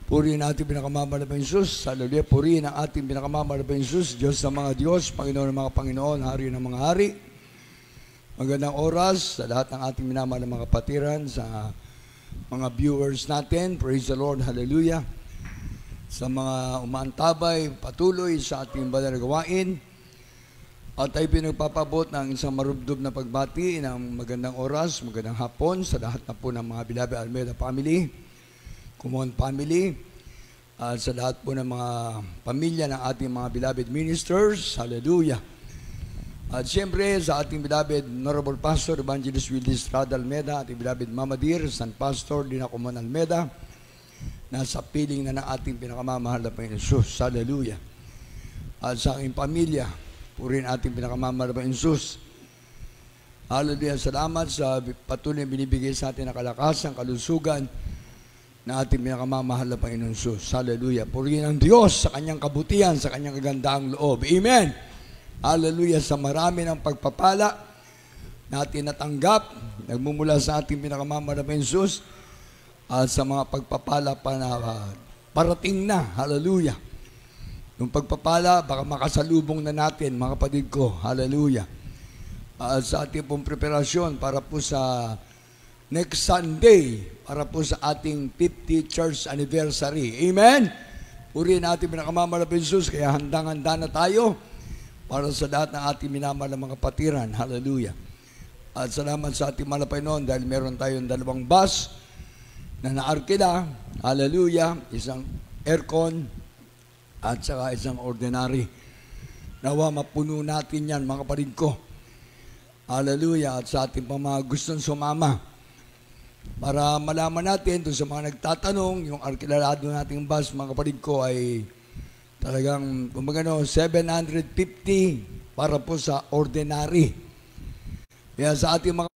Purihin natin pinakamamahal na Diyos. Hallelujah. Purihin ang ating pinakamamahal na Diyos, Diyos ng mga Diyos, Panginoon ng mga Panginoon, Hari ng mga Hari. Magandang oras sa lahat ng ating minamahal na mga kapatiran, sa mga viewers natin. Praise the Lord. Hallelujah. Sa mga umaantabay, patuloy sa ating banal na gawain. At ay pinagpapabot ng isang marubdob na pagbati ng magandang oras, magandang hapon sa lahat na po ng mga Beloved Almeida family, Kumon family, at sa lahat po ng mga pamilya ng ating mga beloved ministers. Hallelujah. At siyempre sa ating beloved Honorable Pastor Evangelist Willie Estrada Almeida, ating beloved Mama Dear, San Pastor Dina Kumon Almeida, nasa piling na ng ating pinakamamahal na Panginoon Jesus. Hallelujah. At sa aking pamilya, purihin ating pinakamamahal na Panginoon Jesus. Hallelujah. Salamat sa patuloy binibigay sa atin na kalakasan, kalusugan na ating pinakamamahal na Panginoon Jesus. Hallelujah. Purihin ang Diyos sa kanyang kabutihan, sa kanyang kagandaang loob. Amen. Hallelujah. Sa marami ng pagpapala na ating natanggap, nagmumula sa ating pinakamamahal na Panginoon Jesus, at sa mga pagpapala pa na parating na. Hallelujah. Yung pagpapala, baka makasalubong na natin, mga kapatid ko. Hallelujah. Sa ating pong preparasyon para po sa next Sunday, para po sa ating 50th church anniversary. Amen? Purihin natin pinakamamahal na Jesus, kaya handang-handa na tayo para sa lahat ng ating minamahal na mga patiran. Hallelujah. At salamat sa ating mahal na Panginoon dahil meron tayong 2 bus na naarkila. Hallelujah. Isang aircon at saka isang ordinary. Nawa mapuno natin yan, mga kapatid ko. Hallelujah. At sa ating pa mga gustong sumama, para malaman natin doon sa mga nagtatanong, yung arkilarado nating bus, mga kapatid ko, ay talagang 750 para po sa ordinary. Kaya sa ating mga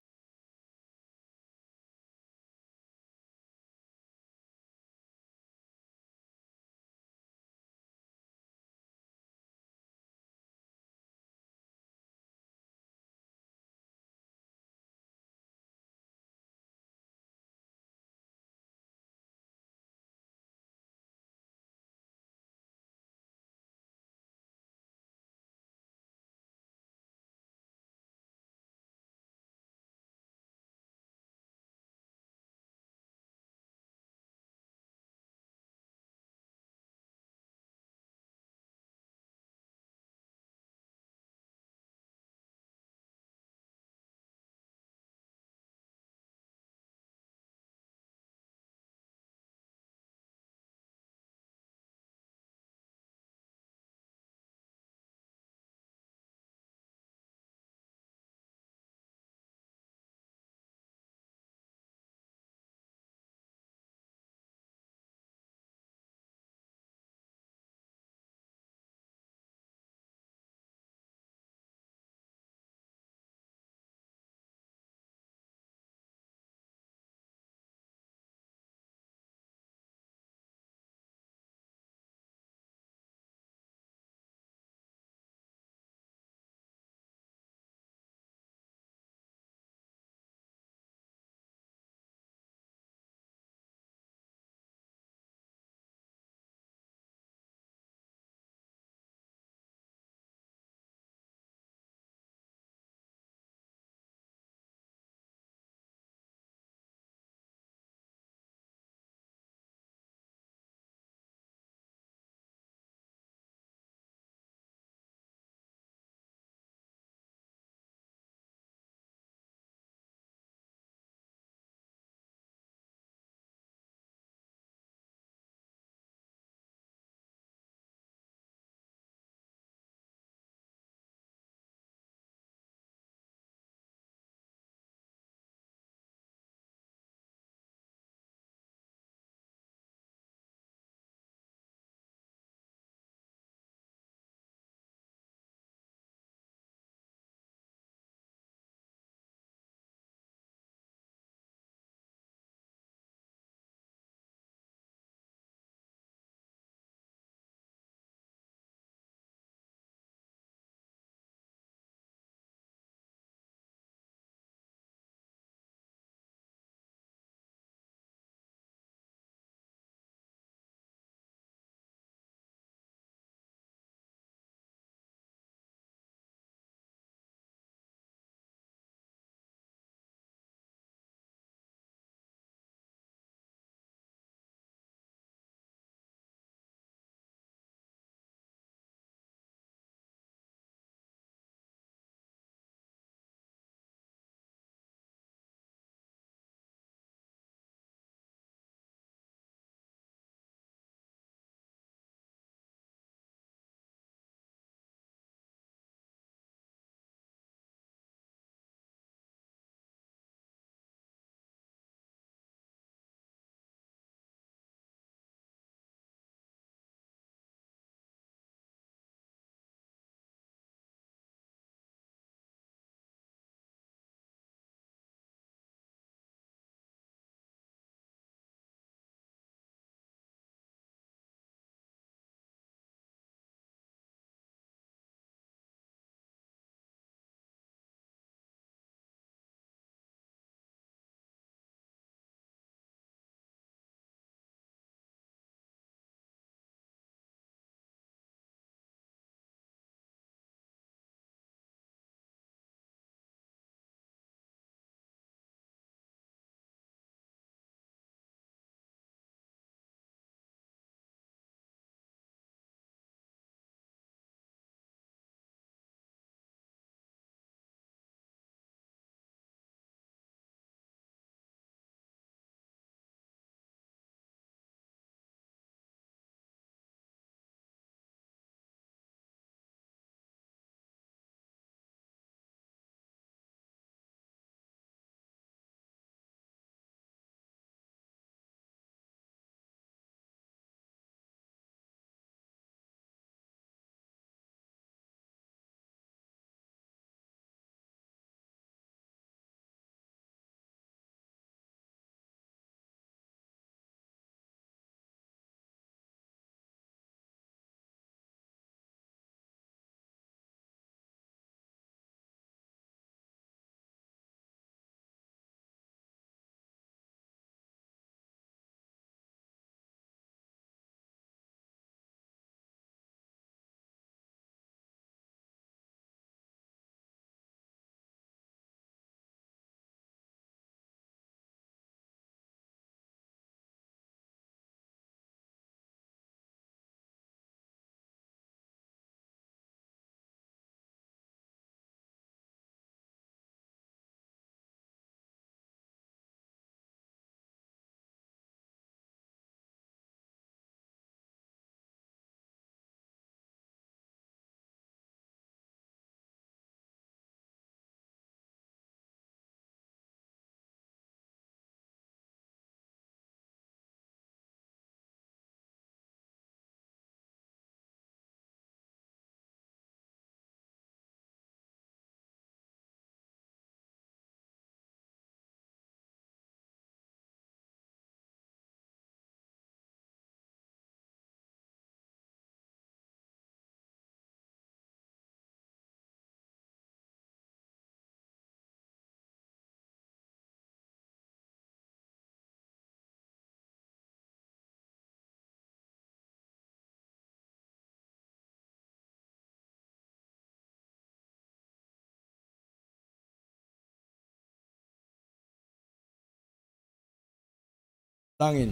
Langin.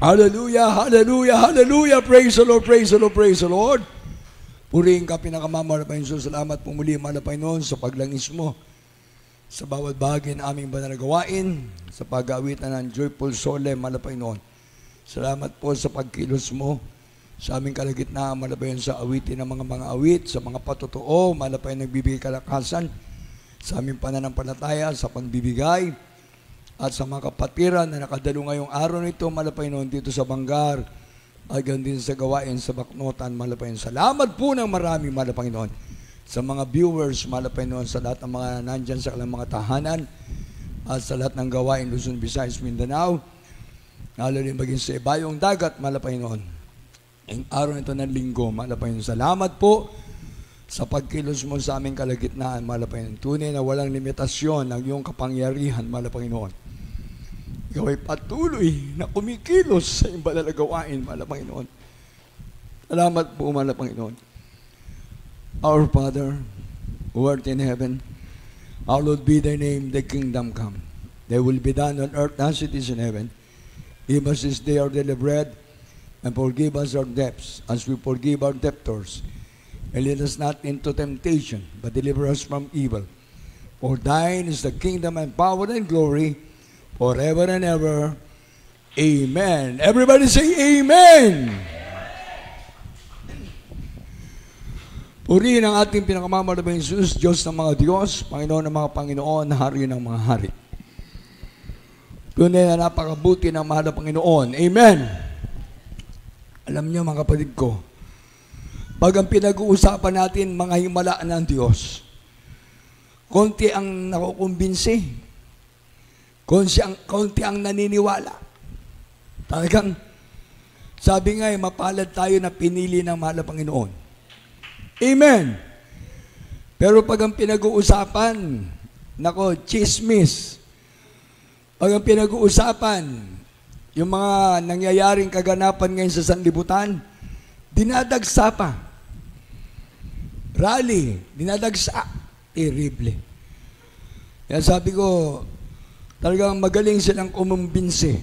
Hallelujah, hallelujah, hallelujah. Praise the Lord, praise the Lord, praise the Lord. Purihin ka, pinakamamahal na Panginoon. Salamat po muli, mahal na Panginoon, sa paglangis mo sa bawat bahagi ng aming banal na gawain, sa pag-awitan ng Joyful Solemn, mahal na Panginoon. Salamat po sa pagkilos mo sa aming kalagitnaan, mahal na Panginoon, sa awitin ng mga awit, sa mga patotoo, mahal na Panginoon, nagbibigay kalakasan sa aming pananampalataya, sa pagbibigay, at sa mga kapatiran na nakadalo ngayong araw nito, mahal na Panginoon, dito sa Bangar, at ganun din sa gawain sa Baknotan, mahal na Panginoon. Salamat po ng marami, mahal na Panginoon, sa mga viewers, mahal na Panginoon, sa lahat ng mga nandyan sa kanilang mga tahanan, at sa lahat ng gawain Luzon, Visayas, Mindanao, lalo din maging sa ibayong dagat, mahal na Panginoon. Ang araw nito ng linggo, mahal na Panginoon. Salamat po sa pagkilos mo sa aming kalagitnaan, mahal na Panginoon. Tunay na walang limitasyon ang iyong kapangyarihan, mahal na Panginoon. Ikaw ay patuloy na kumikilos sa iyong banal na gawain, mahal na Panginoon. Salamat po, mahal na Panginoon. Our Father, who art in heaven, hallowed be thy name, thy kingdom come. Thy will be done on earth as it is in heaven. Give us this day our daily bread, and forgive us our debts, as we forgive our debtors. And lead us not into temptation, but deliver us from evil. For thine is the kingdom and power and glory, forever and ever. Amen. Everybody say Amen. Purihin ang ating pinakamamahal na Jesus, Diyos ng mga Diyos, Panginoon ng mga Panginoon, Hari ng mga Hari. Tunay na napakabuti ng mahal na Panginoon. Amen. Alam niyo mga kapatid ko, pag ang pinag-uusapan natin mga himala ng Diyos, konti ang nakukumbinsi, konti ang naniniwala. Talagang, sabi nga mapalad tayo na pinili ng mahal na Panginoon. Amen. Pero pag ang pinag-uusapan, chismis. Pag ang pinag-uusapan, yung mga nangyayaring kaganapan ngayon sa sanlibutan, dinadagsa pa. Rally, dinadagsa. Terrible. Kaya sabi ko, talagang magaling silang kumumbinsi.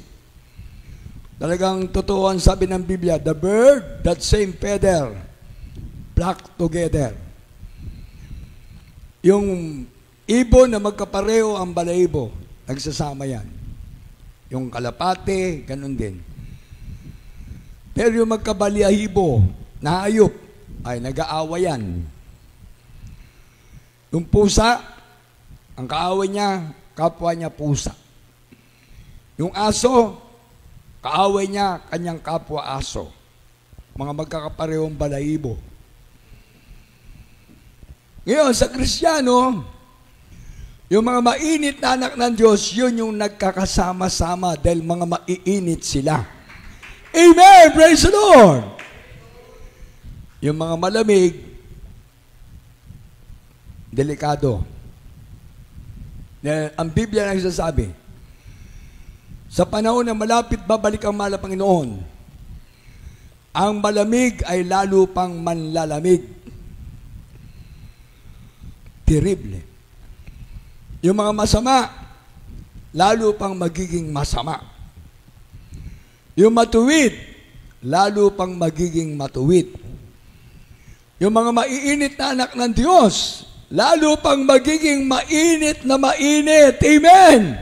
Talagang totoo ang sabi ng Biblia, the bird that same feather flock together. Yung ibon na magkapareho ang balahibo, nagsasama yan. Yung kalapate, ganun din. Pero yung magkabalahibo na hayop, ay nag-aawa yan. Yung pusa, ang kaaway niya, kapwa niya pusa. Yung aso, kaaway niya, kanyang kapwa aso. Mga magkakaparehong balahibo. Ngayon, sa Kristiyano, yung mga mainit na anak ng Diyos, yun yung nagkakasama-sama dahil mga maiinit sila. Amen! Praise the Lord! Yung mga malamig, delikado. Ang Biblia nagsasabi, sa panahon na malapit babalik ang mahal na Panginoon, ang malamig ay lalo pang manlalamig. Terrible. Yung mga masama, lalo pang magiging masama. Yung matuwid, lalo pang magiging matuwid. Yung mga maiinit na anak ng Diyos, lalo pang magiging mainit na mainit. Amen!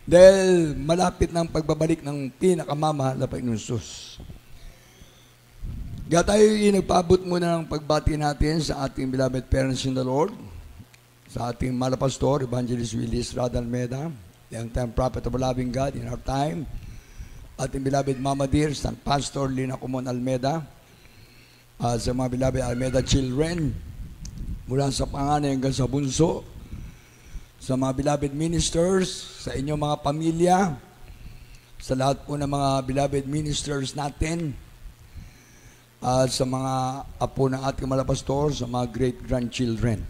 Dahil malapit ng pagbabalik ng pinakamamahal na Panginoon Jesus. Kaya tayo nagpaabot muna ng pagbati natin sa ating beloved parents in the Lord, sa ating mahal na pastor, Evangelist Willis Rada Almeda, young time prophet of a loving God in our time, ating beloved Mama Dear, St. Pastor Lina Comon Almeda, sa mga beloved Almeda children, mula sa panganay hanggang sa bunso, sa mga beloved ministers, sa inyong mga pamilya, sa lahat po ng mga beloved ministers natin, sa mga apo ng ating mga pastor, sa mga great-grandchildren,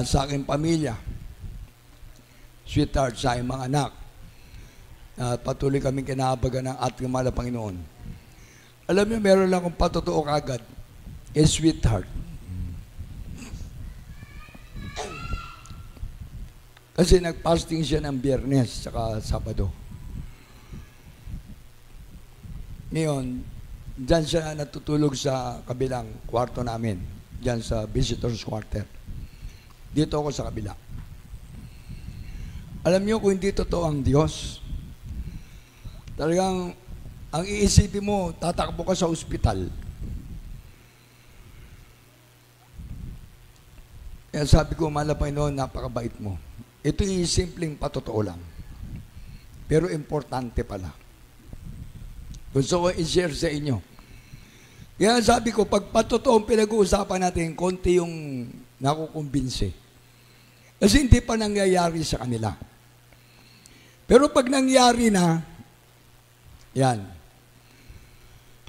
sa aking pamilya, sweetheart, sa aking mga anak, patuloy kaming kinahabagan ng ating mahal na Panginoon. Alam niyo, meron lang akong patotoo kagad, sweetheart. Kasi nag-fasting siya ng Biyernes saka Sabado. Ngayon, dyan siya natutulog sa kabilang kwarto namin, dyan sa visitors quarter. Dito ako sa kabila. Alam niyo kung hindi totoo ang Diyos, talagang ang iisipin mo, tatakbo ka sa ospital. Kaya sabi ko, mahal na Panginoon, napakabait mo. Ito yung simpleng patotoo lang. Pero importante pala. Gusto ko i-share sa inyo. Kaya sabi ko, pag patotoong pinag-uusapan natin, konti yung nakukumbinse. Kasi hindi pa nangyayari sa kanila. Pero pag nangyari na, yan,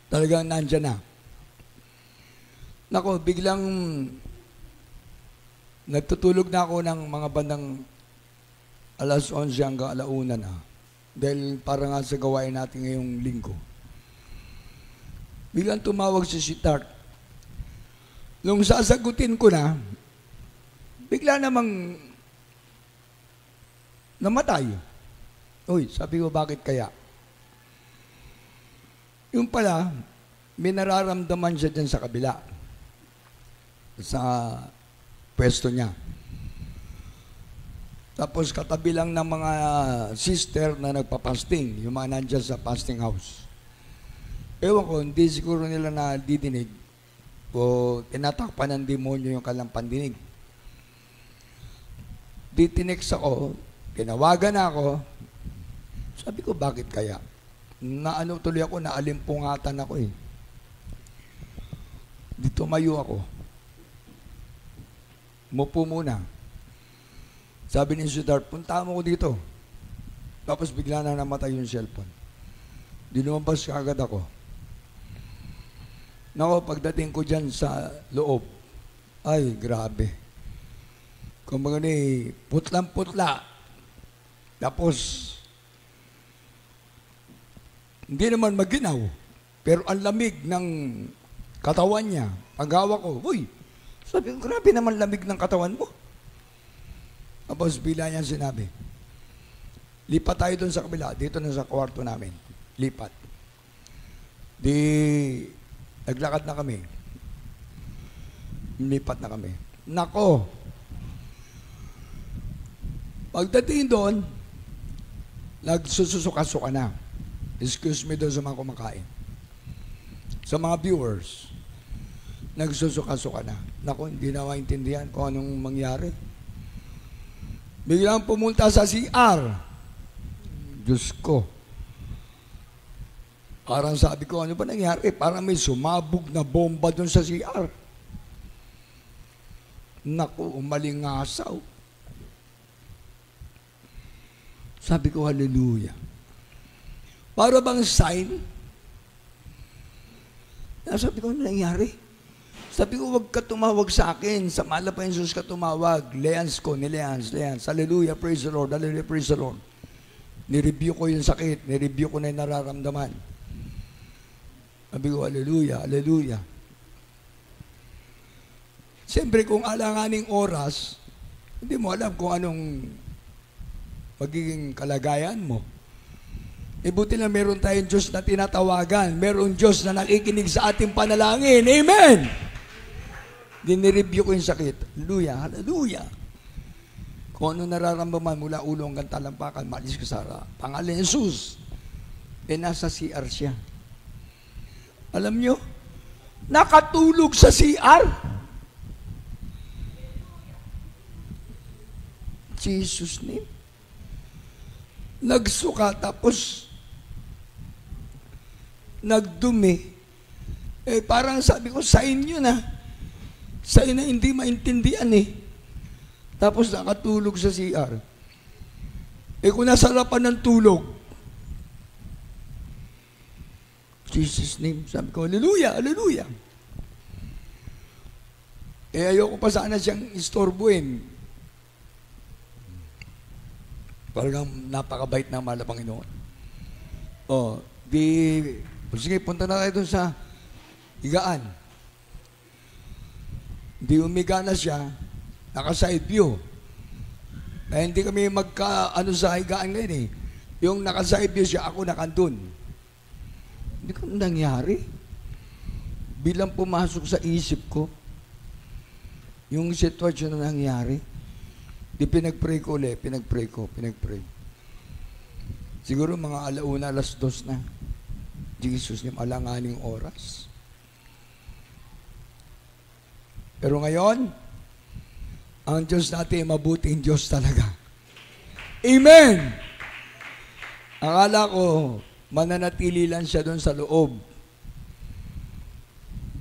talagang nandyan na. Nako, biglang nagtutulog na ako ng mga bandang alas 11 hanggang alauna na. Dahil para nga sa gawain natin ngayong linggo. Biglang tumawag si Tart. Nung sasagutin ko na, bigla namang namatay. Uy, sabi ko, bakit kaya? Yung pala, may nararamdaman siya dyan sa kabila. Sa pwesto niya. Tapos katabi lang ng mga sister na nagpa-fasting, yung mga nandyan sa fasting house. Ewan ko, hindi siguro nila na didinig o tinatakpan ng demonyo yung kanilang pandinig. Ditinex ako, tinawagan ako, sabi ko, bakit kaya? Naano tuloy ako, naalimpungatan ako eh. Dito tumayo ako. Mupo muna. Sabi ni Sudar, punta mo ko dito. Tapos bigla na namatay yung cellphone. Dinumabas kagad ako. Nako, pagdating ko dyan sa loob, ay, grabe. Kung mga ni, putlang-putla. Tapos, hindi naman maginaw, pero ang lamig ng katawan niya. Paggawa ko, uy, sabi ko, grabe naman lamig ng katawan mo. Tapos bila niya sinabi, lipat tayo doon sa kabila, dito na sa kwarto namin. Lipat. Di, naglakad na kami. Lipat na kami. Nako, pagdating doon, nagsususuka-suka na. Excuse me doon sa mga kumakain. Sa mga viewers, nagsusuka-suka na. Naku, hindi na maintindihan kung anong mangyari. Biglang pumunta sa CR. Diyos ko. Parang sabi ko, ano ba nangyari? Parang may sumabog na bomba doon sa CR. Naku, umalingasaw. Sabi ko, hallelujah. Para bang sign? Sabi ko, ano nangyari? Sabi ko, huwag ka tumawag sa akin. Sa mahal na Jesus ka tumawag. Leans ko, Leans. Hallelujah, praise the Lord. Hallelujah, praise the Lord. Nireview ko yung sakit. Nireview ko na yung nararamdaman. Sabi ko, hallelujah, hallelujah. Siyempre, kung alanganing oras, hindi mo alam kung anong magiging kalagayan mo. Buti na meron tayong Diyos na tinatawagan. Meron Diyos na nakikinig sa ating panalangin. Amen! Dinireview ko yung sakit. Hallelujah, hallelujah. Kung ano nararamdaman mula ulo hanggang talampakan, malis ka sa pangalan ni Jesus. Nasa CR siya. Alam nyo, nakatulog sa CR. Jesus name. Nagsuka tapos nagdumi. Parang sabi ko, sa inyo na. Sa inyo na hindi maintindihan eh. Tapos nakatulog sa CR. Kung nasa harapan ng tulog, Jesus name, sabi ko, hallelujah, hallelujah. Ayoko pa sana siyang istorbuin. Parang napakabait na mahal na Panginoon. Sige, punta na tayo dun sa higaan. Di umiga na siya, naka-side view. Kaya hindi kami sa higaan ngayon eh. Yung nakaside view siya, ako nakandun. Hindi ko nangyari. Bilang pumasok sa isip ko, yung sitwasyon na nangyari, di pinag-pray ko ulit, pinag-pray. Siguro mga 1:00, 2:00 na. Jesus, yung alanganing oras. Pero ngayon, ang Diyos natin, mabuting Diyos talaga. Amen! Akala ko, mananatili lang siya doon sa loob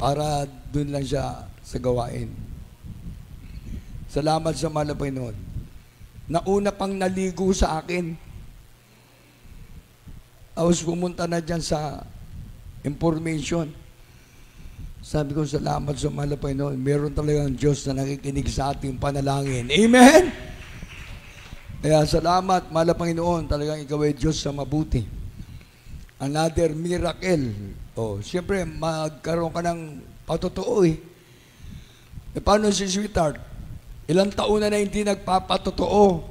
para doon lang siya sa gawain. Salamat sa mahal na Panginoon. Nauna pang naligo sa akin. Tapos pumunta na dyan sa information. Sabi ko, salamat sa mahal na Panginoon. Meron talagang Diyos na nakikinig sa ating panalangin. Amen? Kaya salamat, mahal na Panginoon. Talagang ikaw ay Diyos sa mabuti. Another miracle. Siyempre, magkaroon ka ng patotoo eh. Paano si sweetheart? Ilang taon na hindi nagpapatotoo.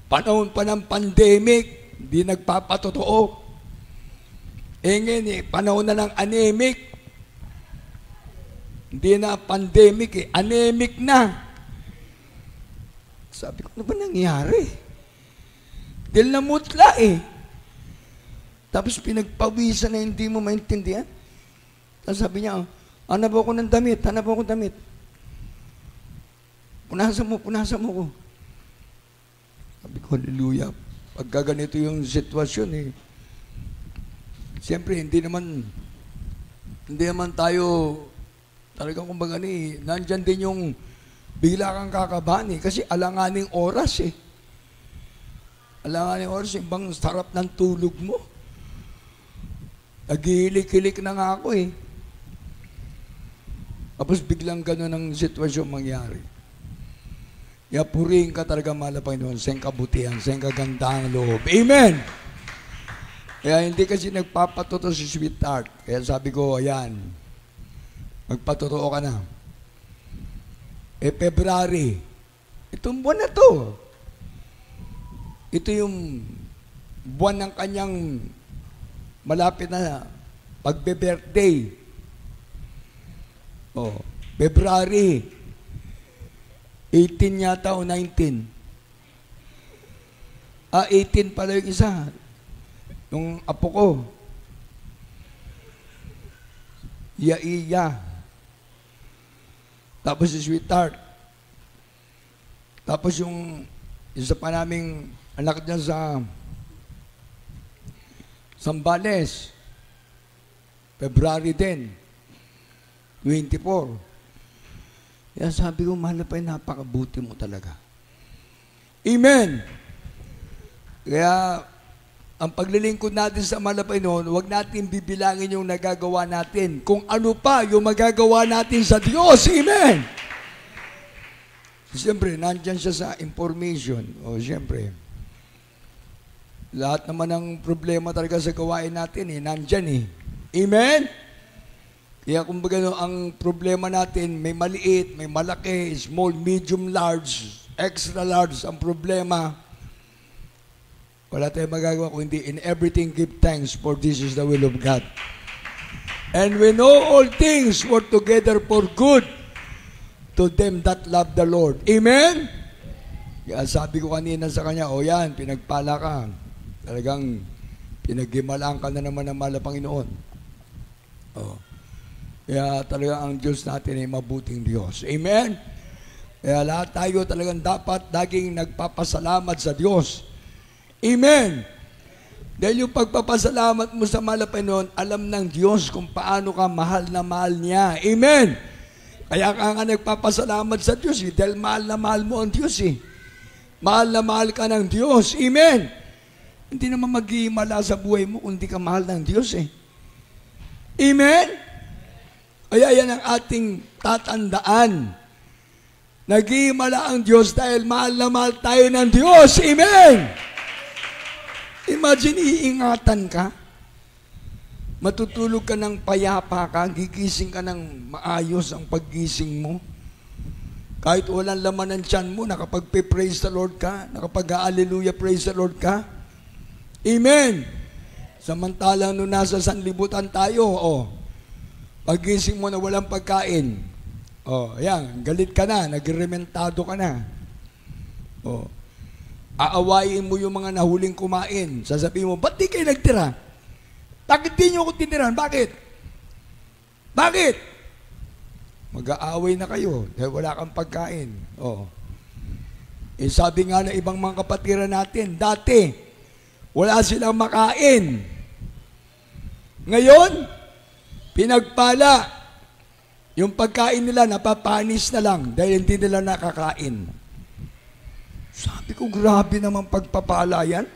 Panahon pa ng pandemic, hindi nagpapatotoo. Ngayon panahon na ng anemic. Hindi na pandemic anemic na. Sabi ko, ano ba nangyari? Dahil namutla Tapos pinagpawisan na hindi mo maintindihan. Tapos sabi niya, hanap ako ng damit, Punasan mo ko. Sabi ko, hallelujah. Pagka ganito yung sitwasyon siyempre, hindi naman tayo talagang kumbaga nandyan din yung bigla kang kakabahan kasi alanganing oras Alanganing oras, ibang sarap ng tulog mo. Nagihilik-hilik na nga ako Tapos biglang gano'n ang sitwasyon mangyari. Kaya purihin ka talaga, mahal na Panginoon, sa iyong kabutihan, sa iyong kagandahang loob. Amen! Kaya hindi kasi nagpapatotoo si sweetheart. Kaya sabi ko, ayan, magpatotoo ka na. February, itong buwan na to. Ito yung buwan ng kanyang malapit na pagbe-birthday. February, 18 yata o 19. 18 pala yung isa. Yung apo ko, Iya. Tapos si sweetheart. Tapos yung isa pa naming anak niya sa Zambales, February din, 24. Kaya sabi ko, mahal na pa napakabuti mo talaga. Amen! Kaya, ang paglilingkod natin sa mahal na Panginoon, huwag natin bibilangin yung nagagawa natin. Kung ano pa yung magagawa natin sa Diyos. Amen! Siyempre, nandyan siya sa information. Siyempre, lahat naman ng problema talaga sa gawain natin, nandyan Amen? Kaya kumbaga ang problema natin, may maliit, may malaki, small, medium, large, extra large. Ang problema, wala tayong magagawa kung hindi, in everything give thanks, for this is the will of God. And we know all things work together for good to them that love the Lord. Amen? Kaya sabi ko kanina sa kanya, yan, pinagpala ka. Talagang pinaghimalaan ka na naman ng mahal na Panginoon. Kaya talaga ang Diyos natin ay mabuting Diyos. Amen? Kaya lahat tayo talagang dapat laging nagpapasalamat sa Diyos. Amen. Dahil yung pagpapasalamat mo sa mahal na Panginoon, alam ng Diyos kung paano ka mahal na mahal niya. Amen. Kaya ka nga nagpapasalamat sa Diyos dahil mahal na mahal mo ang Diyos Mahal na mahal ka ng Diyos. Amen. Hindi naman mag-iimala sa buhay mo kung hindi ka mahal ng Diyos Amen. Kaya yan ang ating tatandaan. Nag-iimala ang Diyos dahil mahal na mahal tayo ng Diyos. Amen. Imagine, iingatan ka. Matutulog ka ng payapa ka, gigising ka ng maayos ang paggising mo. Kahit walang laman ng tiyan mo, nakapag-praise the Lord ka, nakapag-hallelujah, praise the Lord ka. Amen! Samantalang nung nasa sanlibutan tayo, pagising mo na walang pagkain, ayan, galit ka na, nagrementado ka na. Aawayin mo yung mga nahuling kumain. Sasabihin mo, ba't di kayo nagtira? Bakit di nyo ako tiniran? Bakit? Bakit? Mag-aaway na kayo dahil wala kang pagkain. Sabi nga ng ibang mga kapatiran natin, dati, wala silang makain. Ngayon, pinagpala, yung pagkain nila napapanis na lang dahil hindi nila nakakain. Sabi ko, grabe naman pagpapala yan.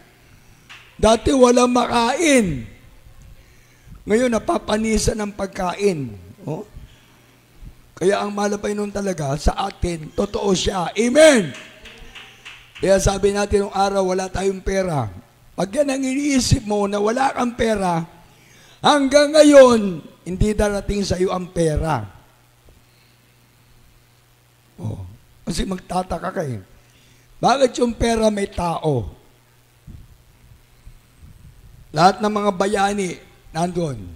Dati walang makain. Ngayon, napapanisan ng pagkain. Kaya ang malapay nun talaga sa atin, totoo siya. Amen! Kaya sabi natin nung araw, wala tayong pera. Pag yan ang iniisip mo na wala kang pera, hanggang ngayon, hindi darating sa iyo ang pera. Kasi magtataka kayo. Bakit yung pera may tao? Lahat ng mga bayani, nandun.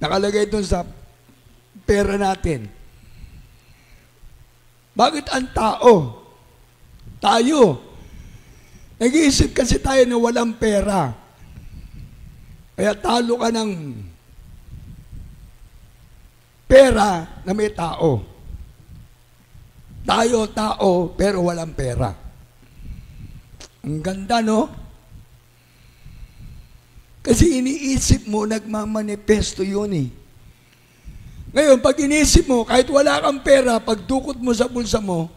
Nakalagay doon sa pera natin. Bakit ang tao? Tayo. Nag-iisip kasi tayo na walang pera. Kaya talo ka ng pera na may tao. Tayo, tao, pero walang pera. Ang ganda, no? Kasi iniisip mo, nagmamanifesto yun eh. Ngayon, pag inisip mo, kahit wala kang pera, pag dukot mo sa bulsa mo,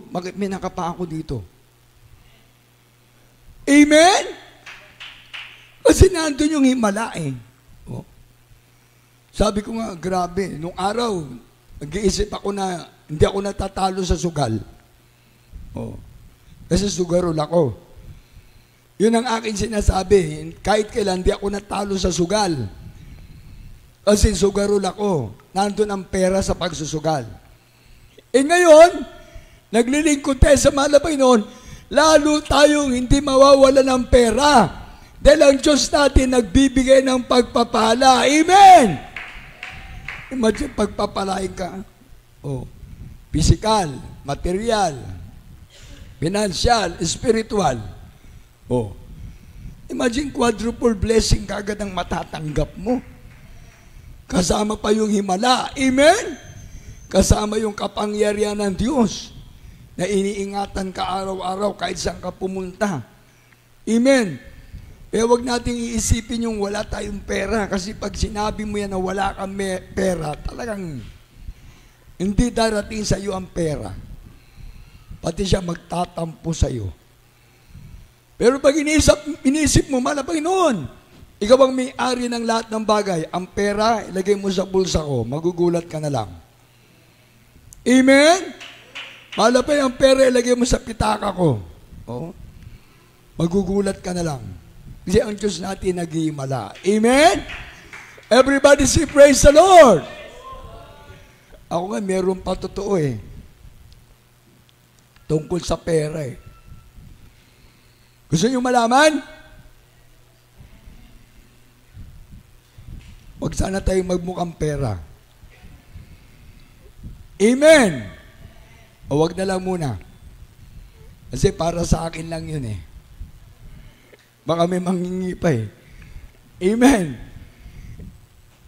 bakit may nakapa ako dito? Amen? Kasi nandun yung himala eh. Sabi ko nga, grabe, nung araw, nag-iisip ako na hindi ako natatalo sa sugal. Kasi sugarol ako. Yun ang aking sinasabi, kahit kailan, hindi ako natalo sa sugal. Kasi sugarol ako. Nandun ang pera sa pagsusugal. Ngayon, naglilingkod tayo sa malapay noon, lalo tayong hindi mawawala ng pera. Dahil ang Diyos natin nagbibigay ng pagpapala. Amen! Imagine, pagpapalain ka. Physical, material, financial, spiritual. Imagine, quadruple blessing kagad ang matatanggap mo. Kasama pa yung himala. Amen? Kasama yung kapangyarihan ng Diyos na iniingatan ka araw-araw kahit saan ka pumunta. Amen? Kaya huwag nating iisipin yung wala tayong pera kasi pag sinabi mo yan na wala kang pera, talagang hindi darating sa iyo ang pera. Pati siya magtatampo sa iyo. Pero pag inisip mo, malapay noon, ikaw ang may-ari ng lahat ng bagay. Ang pera, ilagay mo sa bulsa ko, magugulat ka na lang. Amen? Malapay ang pera, ilagay mo sa pitaka ko. Magugulat ka na lang. Kasi ang Diyos natin nag-iimala. Amen? Everybody say praise the Lord. Ako nga, meron pa totoo eh. Tungkol sa pera eh. Gusto niyo malaman? Huwag sana tayong magmukhang pera. Amen! O wag na lang muna. Kasi para sa akin lang yun eh. Baka may manghingi pa eh. Amen!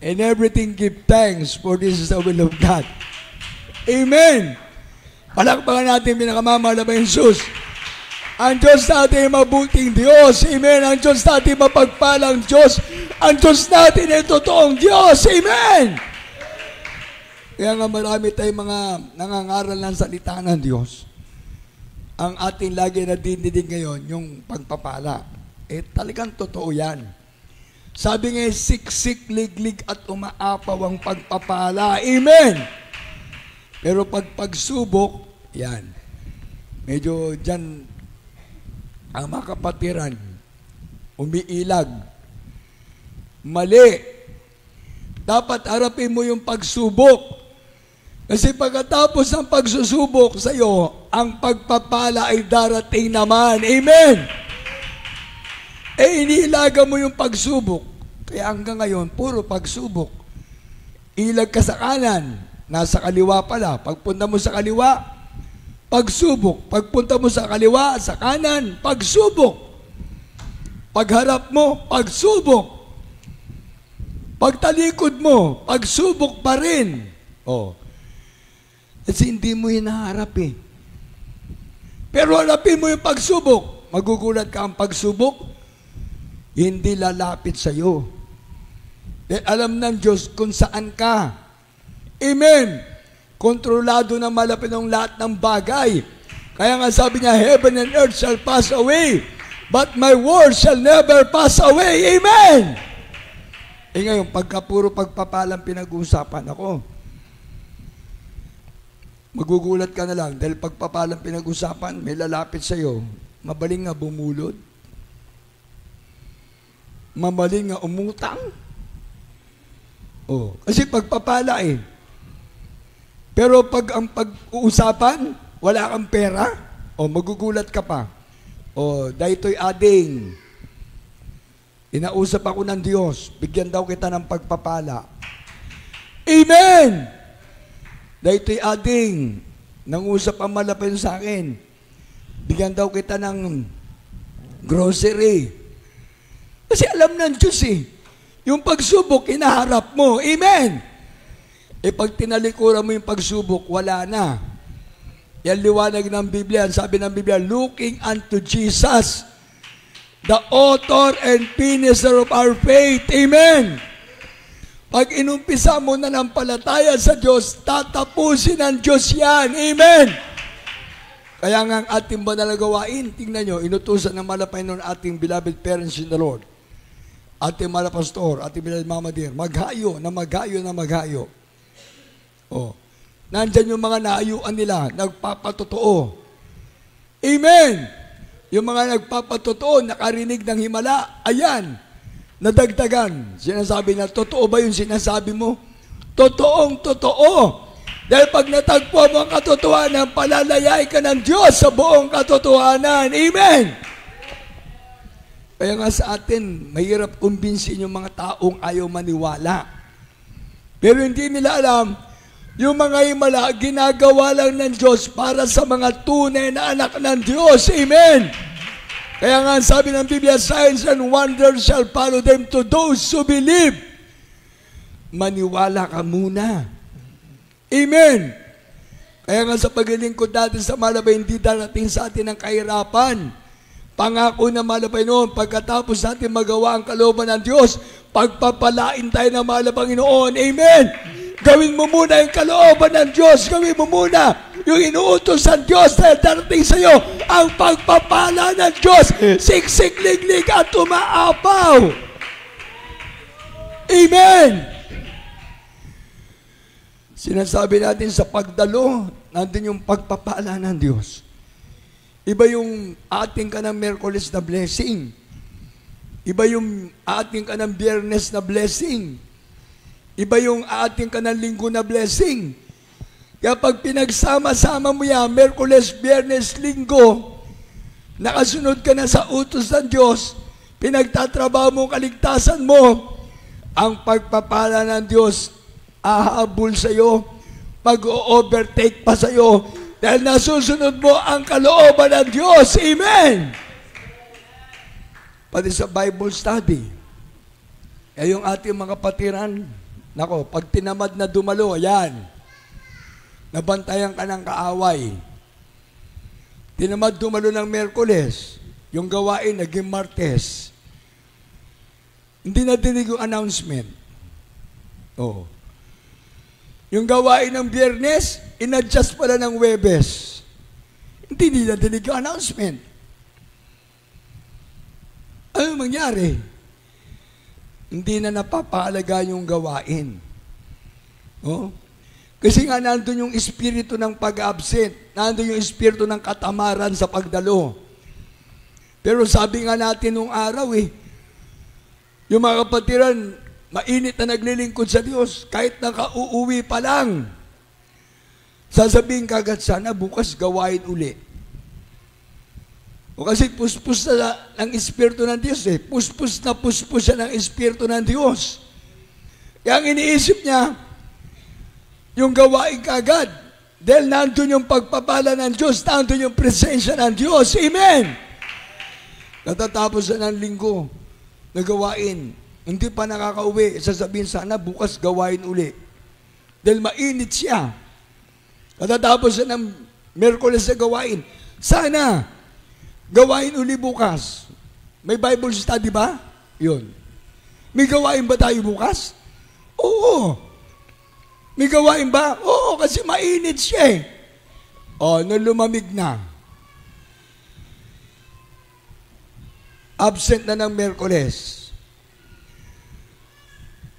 In everything give thanks, for this is the will of God. Amen! Palakpakan natin pinakamamahal na Jesus. Ang Diyos natin ay mabuting Diyos. Amen. Ang Diyos natin mapagpalang Diyos. Ang Diyos natin ay totoong Diyos. Amen. Kaya nga marami tayong mga nangangaral ng salita ng Diyos. Ang ating lagi na dinidig ngayon, yung pagpapala. Talagang totoo yan. Sabi nga, siksik, liglig at umaapaw ang pagpapala. Amen. Pero pag pagsubok, yan. Medyo dyan, ang mga kapatiran, umiilag. Mali. Dapat harapin mo yung pagsubok Kasi pagkatapos ng pagsusubok sa iyo, ang pagpapala ay darating naman. Amen! Iniilaga mo yung pagsubok. Kaya hanggang ngayon, puro pagsubok. Ilag ka sa kanan, nasa kaliwa pala. Pagpunta mo sa kaliwa, pagsubok. Pagpunta mo sa kaliwa, sa kanan, pagsubok. Pagharap mo, pagsubok. Pagtalikod mo, pagsubok pa rin. Kasi hindi mo hinaharap eh. Pero harapin mo yung pagsubok. Magugulat ka ang pagsubok, hindi lalapit sa iyo. Alam ng Diyos kung saan ka. Amen! Kontrolado na malapit ng lahat ng bagay. Kaya nga sabi niya, heaven and earth shall pass away, but my word shall never pass away. Amen! Ngayon, pagka puro pagpapalang pinag-uusapan ako, magugulat ka na lang dahil pagpapalang pinag-usapan, may lalapit sa iyo, mabaling nga bumulod, mabaling nga umutang. Kasi pagpapala eh. Pero pag ang pag-uusapan, wala kang pera, magugulat ka pa. Dahito'y ading, inausap ako ng Diyos, bigyan daw kita ng pagpapala. Amen! Dahito'y ading, nangusap ang malapit sa akin, bigyan daw kita ng grocery. Kasi alam ng Diyos eh, yung pagsubok, inaharap mo. Amen! Pag tinalikuran mo yung pagsubok, wala na. Yan liwanag ng Biblia. Sabi ng Biblia, looking unto Jesus, the author and finisher of our faith. Amen! Pag inumpisa mo na ng palataya sa Diyos, tatapusin ng Diyos yan. Amen! Kaya nga ang ating banal na gawain, tingnan nyo, inutusan ng malapay nun ating beloved parents in the Lord, ating malapastor, ating beloved Mama Dear, maghayo na maghayo na maghayo. Nandyan yung mga naayuan nila, nagpapatotoo. Amen! Yung mga nagpapatotoo, nakarinig ng himala, ayan, nadagdagan. Sinasabi na, totoo ba yung sinasabi mo? Totoong totoo. Dahil pag natagpuan mo ang katotohanan, palalayay ka ng Diyos sa buong katotohanan. Amen! Kaya nga sa atin, mahirap kumbinsin yung mga taong ayaw maniwala. Pero hindi nila alam, yung mga himala, ginagawa lang ng Diyos para sa mga tunay na anak ng Diyos. Amen! Kaya nga sabi ng Biblia, signs and wonders shall follow them to those who believe. Maniwala ka muna. Amen! Kaya nga sa paglilingkod natin sa malabay, hindi darating sa atin ang kahirapan. Pangako na malabay noon, pagkatapos natin magawa ang kalooban ng Diyos, pagpapalain tayo ng malabang Panginoon. Amen! Gawin mo muna yung kalooban ng Diyos. Gawin mo muna yung inuutos ng Diyos dahil darating sa iyo ang pagpapala ng Diyos. Siksik, liglig at umaapaw. Amen! Sinasabi natin sa pagdalo, nandun yung pagpapala ng Diyos. Iba yung ating ka ng Miyerkules na blessing. Iba yung ating ka ng Biyernes na blessing. Iba yung ating ka ng Linggo na blessing. Kaya pag pinagsama-sama mo yan, Miyerkules, Biyernes, Linggo, nakasunod ka na sa utos ng Diyos, pinagtatrabaho mo kaligtasan mo, ang pagpapala ng Diyos ahabol sa iyo, mag-overtake pa sa iyo, dahil nasusunod mo ang kalooban ng Diyos. Amen! Pati sa Bible study, yung ating mga patiran, nako, pag tinamad na dumalo, ayan, nabantayan ka ng kaaway. Tinamad dumalo ng Miyerkules, yung gawain naging Martes. Hindi na dinig yung announcement. Yung gawain ng Biyernes, in-adjust pala ng Huwebes. Hindi nila dinig yung announcement. Ano mangyari? Hindi na napapahalaga yung gawain. Kasi nga nandun yung espiritu ng pag-absent, nandun yung espiritu ng katamaran sa pagdalo. Pero sabi nga natin nung araw yung mga kapatiran, mainit na naglilingkod sa Diyos, kahit nakauuwi pa lang. sasabihin kagad, sana bukas gawain uli. O kasi puspos na ng Espiritu ng Diyos eh. Puspos siya ng Espiritu ng Diyos. Kaya ang iniisip niya, yung gawain kagad. Dahil nandun yung pagpapala ng Diyos, nandun yung presensya ng Diyos. Amen! Natatapos na ng linggo na gawain. Hindi pa nakakauwi. Sasabihin sana, bukas gawain uli. Dahil mainit siya. Natatapos na ng Miyerkules na gawain. Sana, gawain uli bukas. May Bible study ba? Yun. May gawain ba tayo bukas? Oo. May gawain ba? Oo, kasi mainit siya eh. O, nung lumamig na. Absent na ng Miyerkules.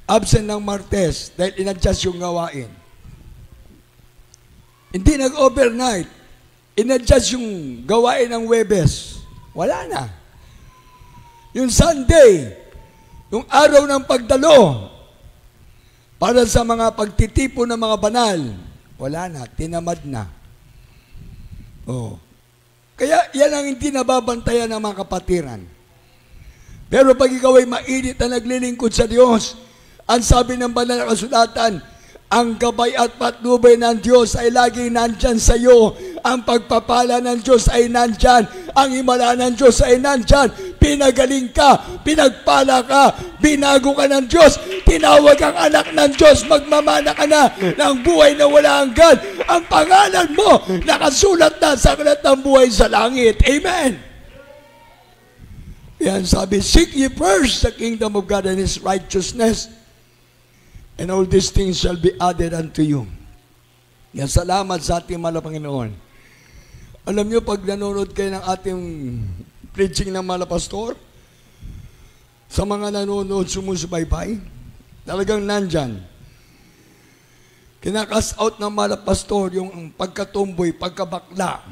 Absent ng Martes dahil in-adjust yung gawain. Hindi nag-overnight. In-adjust yung gawain ng Huwebes. Wala na. Yung Sunday, yung araw ng pagdalo, para sa mga pagtitipon ng mga banal, wala na, tinamad na. Oh. Kaya yan ang hindi nababantayan ng mga kapatiran. Pero pag ikaw ay mainit na naglilingkod sa Diyos, ang sabi ng banal na kasulatan, ang gabay at patnubay ng Diyos ay laging nandyan sa iyo. Ang pagpapala ng Diyos ay nandyan. Ang himala ng Diyos ay nandyan. Pinagaling ka, pinagpala ka, binago ka ng Diyos, tinawag ang anak ng Diyos, magmamana ka na ng buhay na wala hanggan. Ang pangalan mo, nakasulat na sa aklat ng buhay sa langit. Amen! Yan sabi, seek ye first the kingdom of God and His righteousness, and all these things shall be added unto you. Yan, salamat sa ating mahal na Panginoon. Alam nyo, pag nanonood kayo ng ating preaching ng mahal na pastor, sa mga nanonood sumusubaybay, talagang nandyan. Kinakas out ng mahal na pastor yung pagkatumboy, pagkabakla.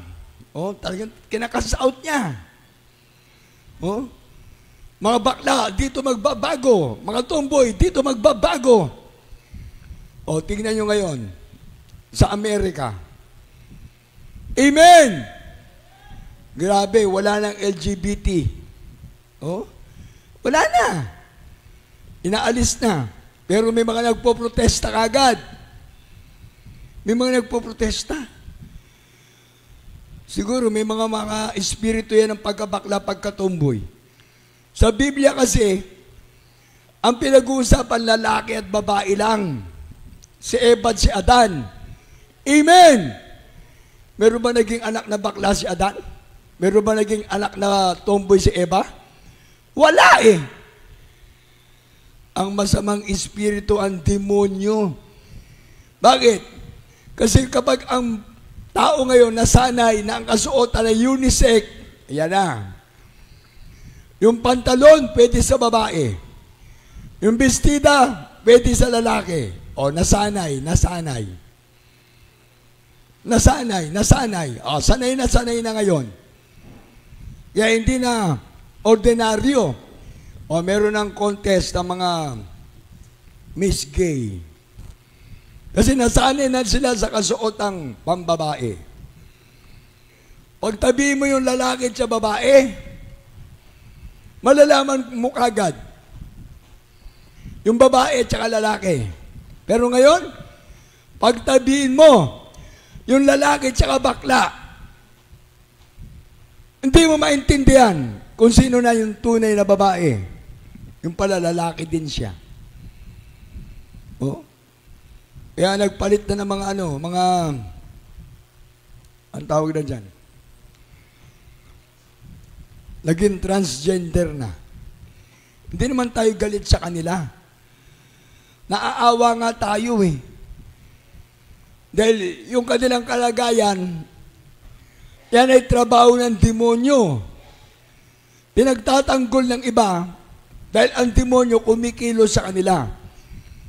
Oh, talagang kinakas out niya. Oh, mga bakla, dito magbabago. Mga tomboy, dito magbabago. O, tingnan nyo ngayon, sa Amerika. Amen! Grabe, wala nang LGBT. O, wala na. Inaalis na. Pero may mga nagpo-protesta kagad. May mga nagpo-protesta. Siguro may mga espiritu yan ng pagkabakla, pagkatumboy. Sa Biblia kasi, ang pinag-uusapan lalaki at babae lang. Si Eva at si Adan. Amen! Meron ba naging anak na bakla si Adan? Meron ba naging anak na tomboy si Eva? Wala eh! Ang masamang espiritu, ang demonyo. Bakit? Kasi kapag ang tao ngayon nasanay na ang kasuotan ay unisex, ayan na. Yung pantalon, pwede sa babae. Yung bestida, pwede sa lalaki. O, nasanay. O, sanay na ngayon. Kaya hindi na ordinaryo. O, meron ng contest ng mga Miss Gay. Kasi nasanay na sila sa kasuotang pambabae. Pag tabi mo yung lalaki at sa babae, malalaman mo kagad yung babae at saka lalaki. Pero ngayon, pagtabihin mo yung lalaki at saka bakla, hindi mo maintindihan kung sino na yung tunay na babae. Yung pala lalaki din siya. Oh? Kaya nagpalit na ng mga ang tawag na dyan, naging transgender na. Hindi naman tayo galit sa kanila. Naaawa nga tayo eh. Dahil yung kanilang kalagayan, yan ay trabaho ng demonyo. Pinagtatanggol ng iba dahil ang demonyo kumikilo sa kanila.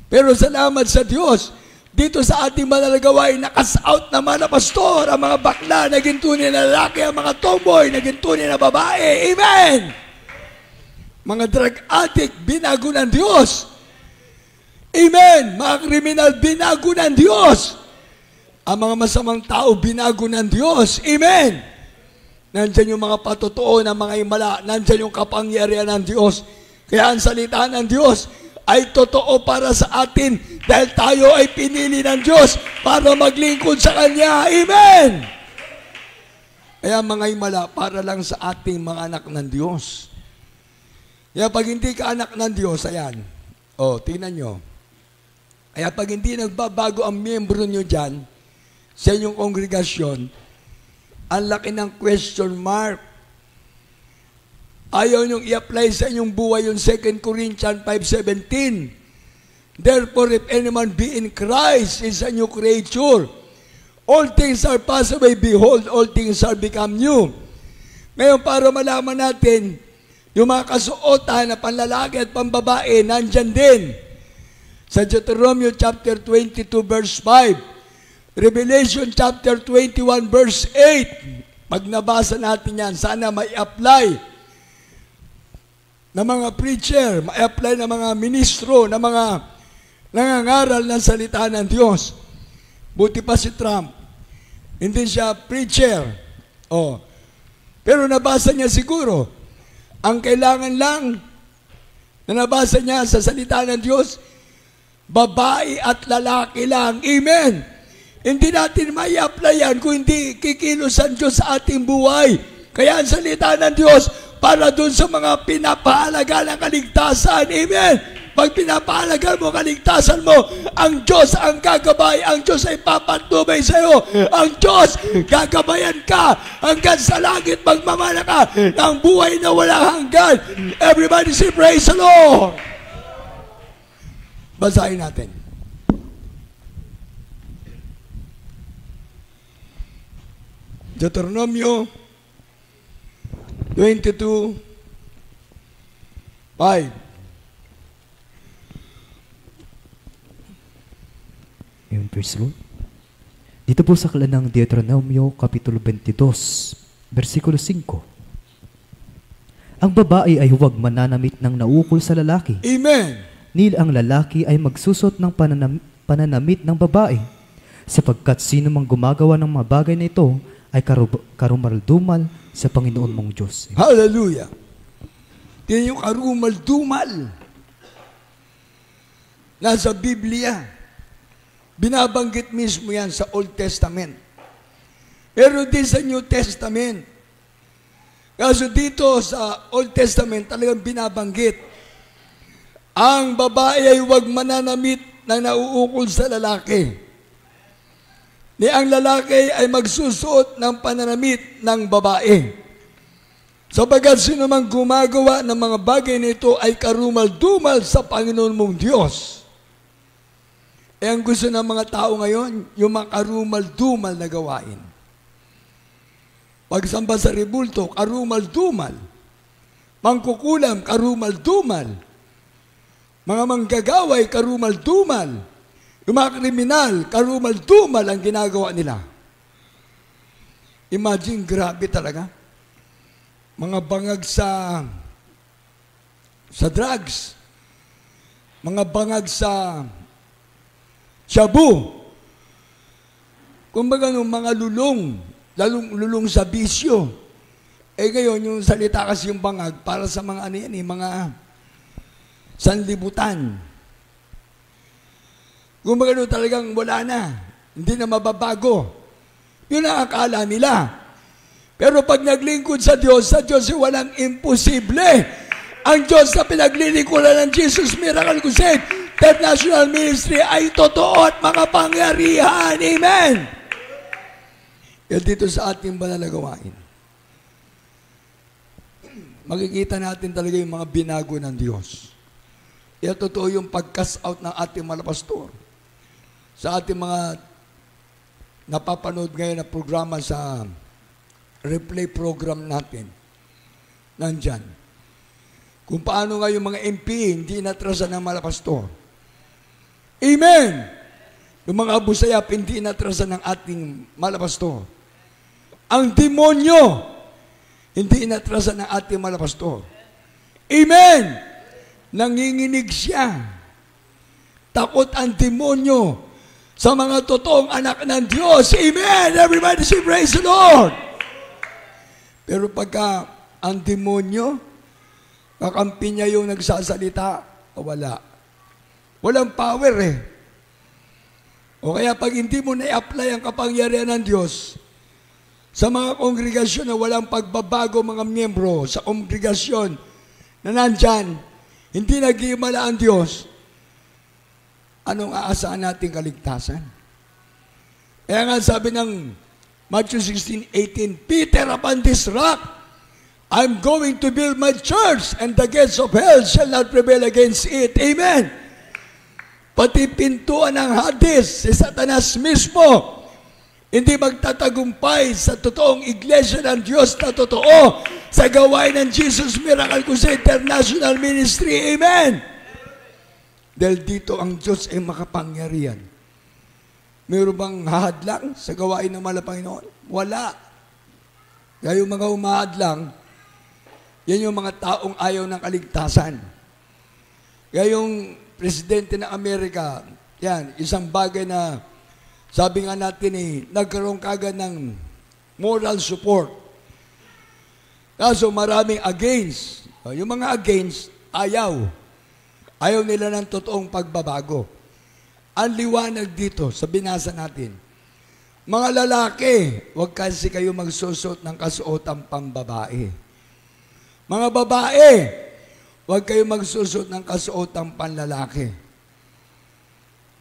Pero salamat sa Diyos, dito sa ating manalagawain, nakas-out naman na pastor, ang mga bakla, naging tunay na lalaki, ang mga tomboy, naging tunay na babae. Amen! Mga drug addict, binago ng Diyos. Amen! Mga kriminal, binago ng Diyos. Ang mga masamang tao, binago ng Diyos. Amen! Nandyan yung mga patotoo ng mga himala. Nandyan yung kapangyarihan ng Diyos. Kaya ang salita ng Diyos ay totoo para sa atin dahil tayo ay pinili ng Diyos para maglingkod sa Kanya. Amen! Kaya mga himala, para lang sa ating mga anak ng Diyos. Kaya pag hindi ka anak ng Diyos, ayan. Tingnan nyo. Kaya pag hindi nagbabago ang miyembro nyo dyan, sa inyong kongregasyon, ang laki ng question mark. Ayaw nyong i-apply sa inyong buhay yung 2 Corinthians 5:17. Therefore, if any man be in Christ, is a new creature. All things are passed away, behold, all things are become new. Ngayon, para malaman natin, yung mga kasuotan na panlalaki at pambabae, nandyan din. Sa Deuteronomy chapter 22 verse 5, Revelation chapter 21 verse 8, pag nabasa natin yan, sana may apply ng mga preacher, may apply ng mga ministro, ng mga nangangaral ng salita ng Diyos. Buti pa si Trump, hindi siya preacher. Pero nabasa niya siguro. Ang kailangan lang na nabasa niya sa salita ng Diyos, babae at lalaki lang. Amen! Hindi natin may apply yan kung hindi kikilos ang Diyos sa ating buhay. Kaya ang salita ng Diyos para doon sa mga pinapahalaga ng kaligtasan. Amen! Pag pinapahalaga mo kaligtasan mo, ang Diyos ang gagabay. Ang Diyos ay papatnubay sa iyo. Ang Diyos, gagabayan ka hanggang sa langit magmamana ka ng buhay na walang hanggan. Everybody say praise the Lord! Basahin natin. Deuteronomio 22:5. Yung verse Lord. Dito po sa aklat ng Deuteronomio Kapitulo 22, versikulo 5. Ang babae ay huwag mananamit ng naukol sa lalaki. Amen! Nil ang lalaki ay magsusot ng pananamit ng babae, sapagkat sino mang gumagawa ng mga bagay na ito ay karumaldumal sa Panginoon mong Diyos. Hallelujah! Yan yung karumaldumal. Nasa Biblia. Binabanggit mismo yan sa Old Testament. Pero din sa New Testament. Kaso dito sa Old Testament talagang binabanggit. Ang babae ay huwag mananamit ng nauukol sa lalaki. Ni ang lalaki ay magsusuot ng pananamit ng babae. Sapagkat sino mang gumagawa ng mga bagay nito ay karumal-dumal sa Panginoon mong Diyos. Ang gusto ng mga tao ngayon, yung mga karumal-dumal na gawain. Pagsamba sa rebulto, karumal-dumal. Mangkukulam, karumal-dumal. Mga manggagaway, karumal-dumal. Yung mga kriminal, karumal-dumal ang ginagawa nila. Imagine, grabe talaga. Mga bangag sa drugs. Mga bangag sa shabu. Kumbaga nung mga lulong, lalong lulong sa bisyo. Ngayon, yung salita kasi yung bangag, para sa mga mga sanlibutan. Kumbaga nung talagang wala na, hindi na mababago. Yun ang akala nila. Pero pag naglingkod sa Diyos walang imposible. Ang Diyos na pinaglilingkuran ng Jesus Miracle Crusade International Ministry ay totoo at makapangyarihan. Amen! Yan dito sa ating banal na gawain. Makikita natin talaga yung mga binago ng Diyos. Yan totoo yung pag-cast out ng ating mga pastor. Sa ating mga napapanood ngayon na programa sa replay program natin, nandyan. Kung paano nga yung mga MP hindi natrasan ng mga pastor. Amen! Yung mga abusayap hindi natrasan ng ating mga pastor. Ang demonyo hindi inatrasan ng ating mga pastor. Amen! Nanginginig siya. Takot ang demonyo sa mga totoong anak ng Diyos. Amen! Everybody say praise the Lord! Pero pagka ang demonyo, kakampi niya yung nagsasalita, wala. Walang power eh. O kaya pag hindi mo na-apply ang kapangyarihan ng Diyos, sa mga kongregasyon na walang pagbabago mga miyembro, sa kongregasyon na nandyan, hindi nag-iimala ang Diyos, anong aasahan natin kaligtasan? Kaya nga sabi ng Matthew 16:18, Peter, upon this rock, I'm going to build my church, and the gates of hell shall not prevail against it. Amen! Pati pintuan ng Hades, si Satanas mismo, hindi magtatagumpay sa totoong iglesia ng Diyos na totoo sa gawain ng Jesus Miracle Crusade International Ministry. Amen! Dahil dito ang Diyos ay makapangyarihan. Mayroon bang hahadlang sa gawain ng mahal na Panginoon? Wala. Kaya yung mga umahadlang, yan yung mga taong ayaw ng kaligtasan. Kaya yung presidente ng Amerika, yan, isang bagay na sabi nga natin nagkaroon kagad ng moral support. Kaso maraming against. Yung mga against, ayaw. Ayaw nila ng totoong pagbabago. Ang liwanag dito sa binasa natin, mga lalaki, huwag kasi kayo magsusot ng kasuotang pambabae. Mga babae, huwag kayo magsusot ng kasuotang panlalaki.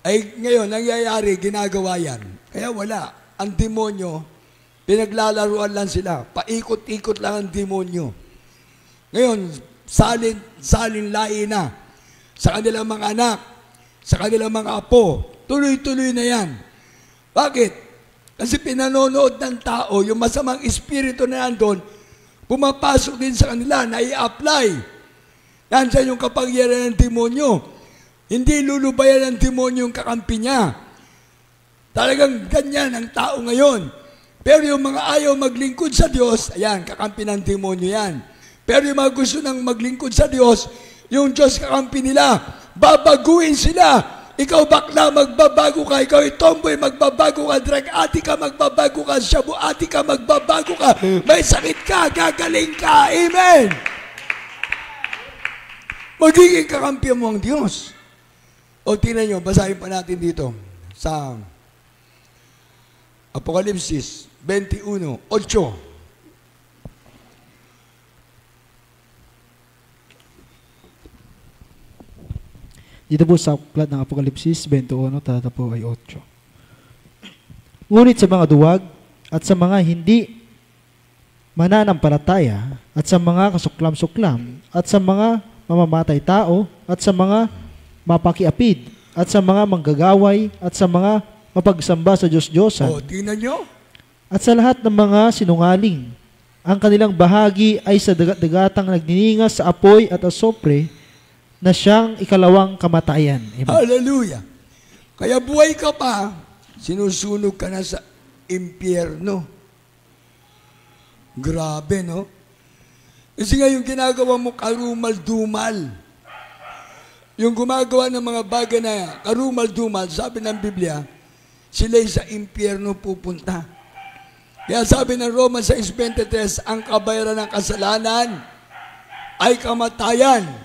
Ay ngayon, nangyayari, ginagawa yan. Kaya wala. Ang demonyo, pinaglalaruan lang sila. Paikot-ikot lang ang demonyo. Ngayon, salin lahi na sa kanilang mga anak, sa kanilang mga apo. Tuloy-tuloy na yan. Bakit? Kasi pinanonood ng tao, yung masamang espiritu na nandun, pumapasok din sa kanila, na i-apply. Nandiyan yung kapangyarihan ng demonyo. Hindi lulubayan ng demonyo yung kakampi niya. Talagang ganyan ang tao ngayon. Pero yung mga ayaw maglingkod sa Diyos, ayan, kakampi ng demonyo yan. Pero yung mga gusto nang maglingkod sa Diyos, yung Diyos kakampi nila, babaguhin sila. Ikaw bakla, magbabago ka. Ikaw tomboy, magbabago ka. Drug addict ka, magbabago ka. Shabu addict ka, magbabago ka. May sakit ka, gagaling ka. Amen! Magiging kakampi mo ang Diyos. O tingnan nyo, basahin pa natin dito sa Apokalipsis 21:8. Dito po sa aklat ng Apokalipsis 21, talata po ay 8. Ngunit sa mga duwag at sa mga hindi mananampalataya at sa mga kasuklam-suklam at sa mga mamamatay tao at sa mga mapakiapid at sa mga manggagaway at sa mga mapagsamba sa Diyos-Diyosan. O, tingnan nyo. At sa lahat ng mga sinungaling, ang kanilang bahagi ay sa dagat-dagatang nagniningas sa apoy at asopre, na siyang ikalawang kamatayan. Amen. Hallelujah. Kaya buhay ka pa, sinusunog ka na sa impyerno. Grabe, no? Kasi nga yung ginagawa mo karumal-dumal. Yung gumagawa ng mga bagay na karumal-dumal, sabi ng Biblia, sila'y sa impyerno pupunta. Kaya sabi ng Romans 6:23, ang kabayaran ng kasalanan ay kamatayan.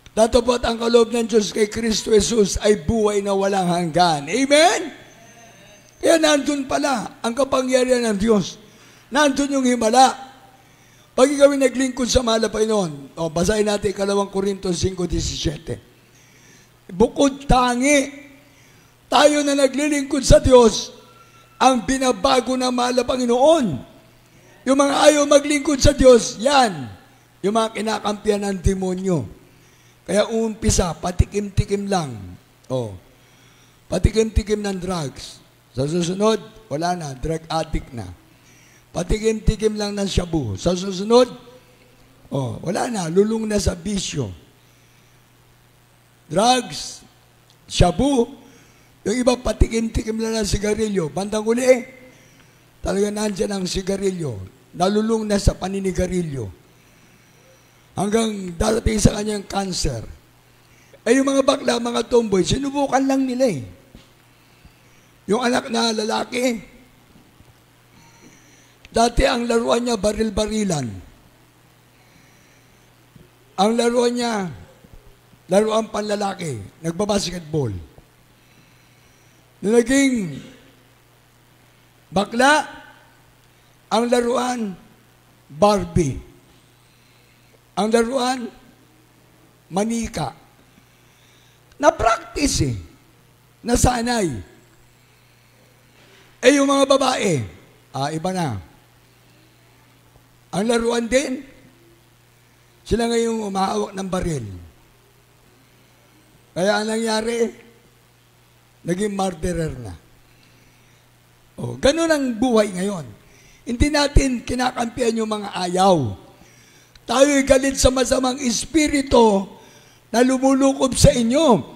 Datapot ang kaloob ng Diyos kay Kristo Jesus ay buhay na walang hanggan. Amen? Kaya nandun pala ang kapangyarihan ng Diyos. Nandun yung himala. Pag ikaw naglingkod sa mahal na Panginoon, basahin natin 2 Corintios 5:17. Bukod tangi, tayo na naglilingkod sa Diyos, ang binabago ng mahal na Panginoon. Yung mga ayaw maglingkod sa Diyos, yan. Yung mga kinakampihan ng demonyo. Kaya umpisa, patikim-tikim lang. Patikim-tikim ng drugs. Sa susunod, wala na, drug addict na. Patikim-tikim lang ng shabu. Sa susunod, wala na, lulong na sa bisyo. Drugs, shabu, yung iba patikim-tikim lang ng sigarilyo. Bandang uli, talaga nandyan ang sigarilyo. Nalulung na sa paninigarilyo. Hanggang darating sa kanyang cancer. Yung mga bakla, mga tomboy, sinubukan lang nila . Yung anak na lalaki, dati ang laruan niya baril-barilan. Ang laruan niya, laruan panlalaki, nagbabasketball. Nung naging bakla, ang laruan, Barbie. Ang laruan, manika. Na-practice eh. Nasanay. Eh yung mga babae, iba na. Ang laruan din, sila ngayong umahawak ng baril. Kaya ang nangyari, naging murderer na. Ganun ang buhay ngayon. Hindi natin kinakampihan yung mga ayaw. Tayo'y galit sa masamang espiritu na lumulukob sa inyo.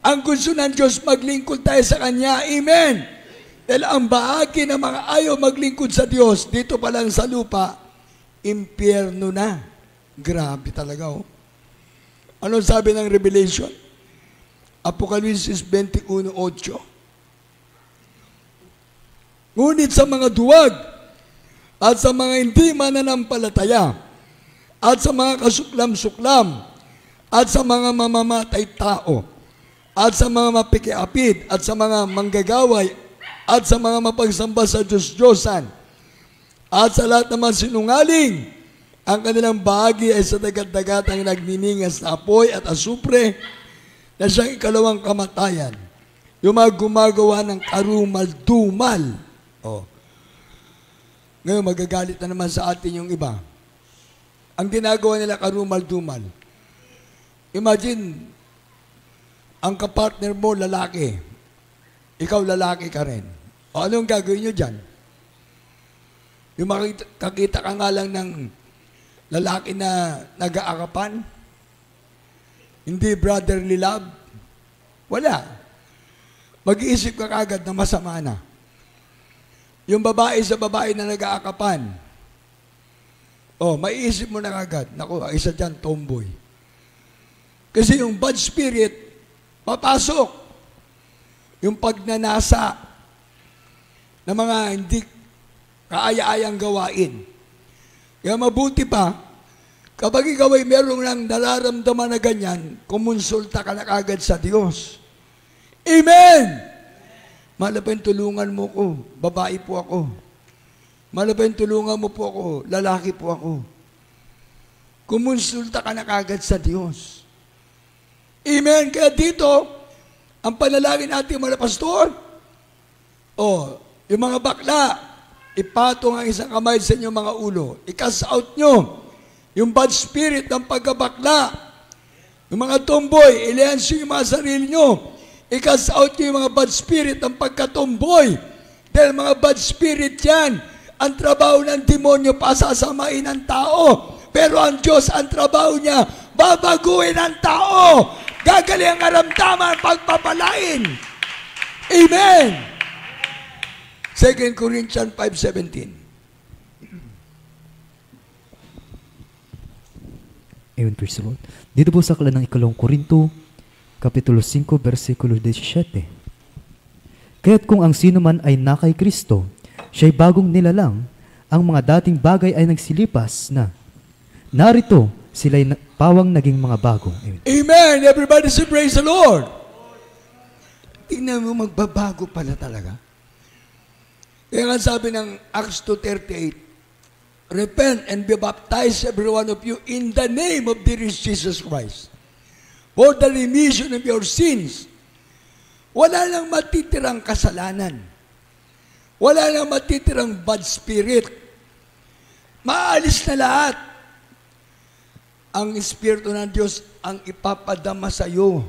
Ang gusto ng Diyos, maglingkod tayo sa Kanya. Amen. Dahil ang bahagi ng mga ayaw maglingkod sa Diyos, dito pa lang sa lupa, impyerno na. Grabe talaga, oh. Ano sabi ng Revelation? Apokalipsis 21:8. Ngunit sa mga duwag at sa mga hindi mananampalataya at sa mga kasuklam-suklam at sa mga mamamatay tao at sa mga mapikiapid at sa mga manggagaway at sa mga mapagsamba sa Diyos-Diyosan at sa lahat ng mga sinungaling, ang kanilang bahagi ay sa dagat-dagatang nagniningas na apoy at asupre na siyang ikalawang kamatayan. Yung mga gumagawa ng karumal-dumal. Ngayon, magagalit na naman sa atin yung iba. Ang ginagawa nila karumal-dumal. Imagine, ang kapartner mo lalaki. Ikaw lalaki ka rin. Anong gagawin nyo dyan? Yung kakita ka nga lang ng lalaki na nag-aakapan? Hindi brotherly love? Wala. Mag-iisip ka kagad na masama na. Yung babae sa babae na nag-aakapan, maiisip mo na kagad, naku, isa dyan, tomboy. Kasi yung bad spirit, papasok. Yung pagnanasa ng mga hindi kaaya-ayang gawain. Kaya mabuti pa, kapag ikaw ay meron ng nararamdaman na ganyan, kumonsulta ka na kagad sa Diyos. Amen! Malapin tulungan mo ko, babae po ako. Malapin tulungan mo po ako, lalaki po ako. Kumonsulta ka na kagad sa Diyos. Amen! Kaya dito, ang panalangin natin mga pastor, yung mga bakla, ipatong ang isang kamay sa inyong mga ulo. I-cast out nyo yung bad spirit ng pagkabakla. Yung mga tomboy, ilihansyo yung mga sarili nyo. I-cast out nyo yung mga bad spirit ng pagkatomboy. Dahil mga bad spirit yan, ang trabaho ng demonyo pasasamain ang tao. Pero ang Diyos, ang trabaho niya, babaguhin ang tao. Gagaling ang karamdaman, pagpapalain. Amen! 2 Corinthians 5:17. Amen, praise the Lord. Dito po sa aklat ng ikalawang Korinto, Kapitulo 5, versikulo 17. Kaya't kung ang sino man ay nakay Kristo, siya'y bagong nilalang, ang mga dating bagay ay nagsilipas na. Narito, sila'y pawang naging mga bago. Amen. Amen! Everybody say praise the Lord! Tingnan mo, magbabago pala talaga. Kaya nga sabi ng Acts 2:38, repent and be baptized every one of you in the name of the Lord Jesus Christ for the remission of your sins. Wala nang matitirang kasalanan. Wala nang matitirang bad spirit. Maalis na lahat. Ang Espiritu ng Diyos ang ipapadama sa iyo.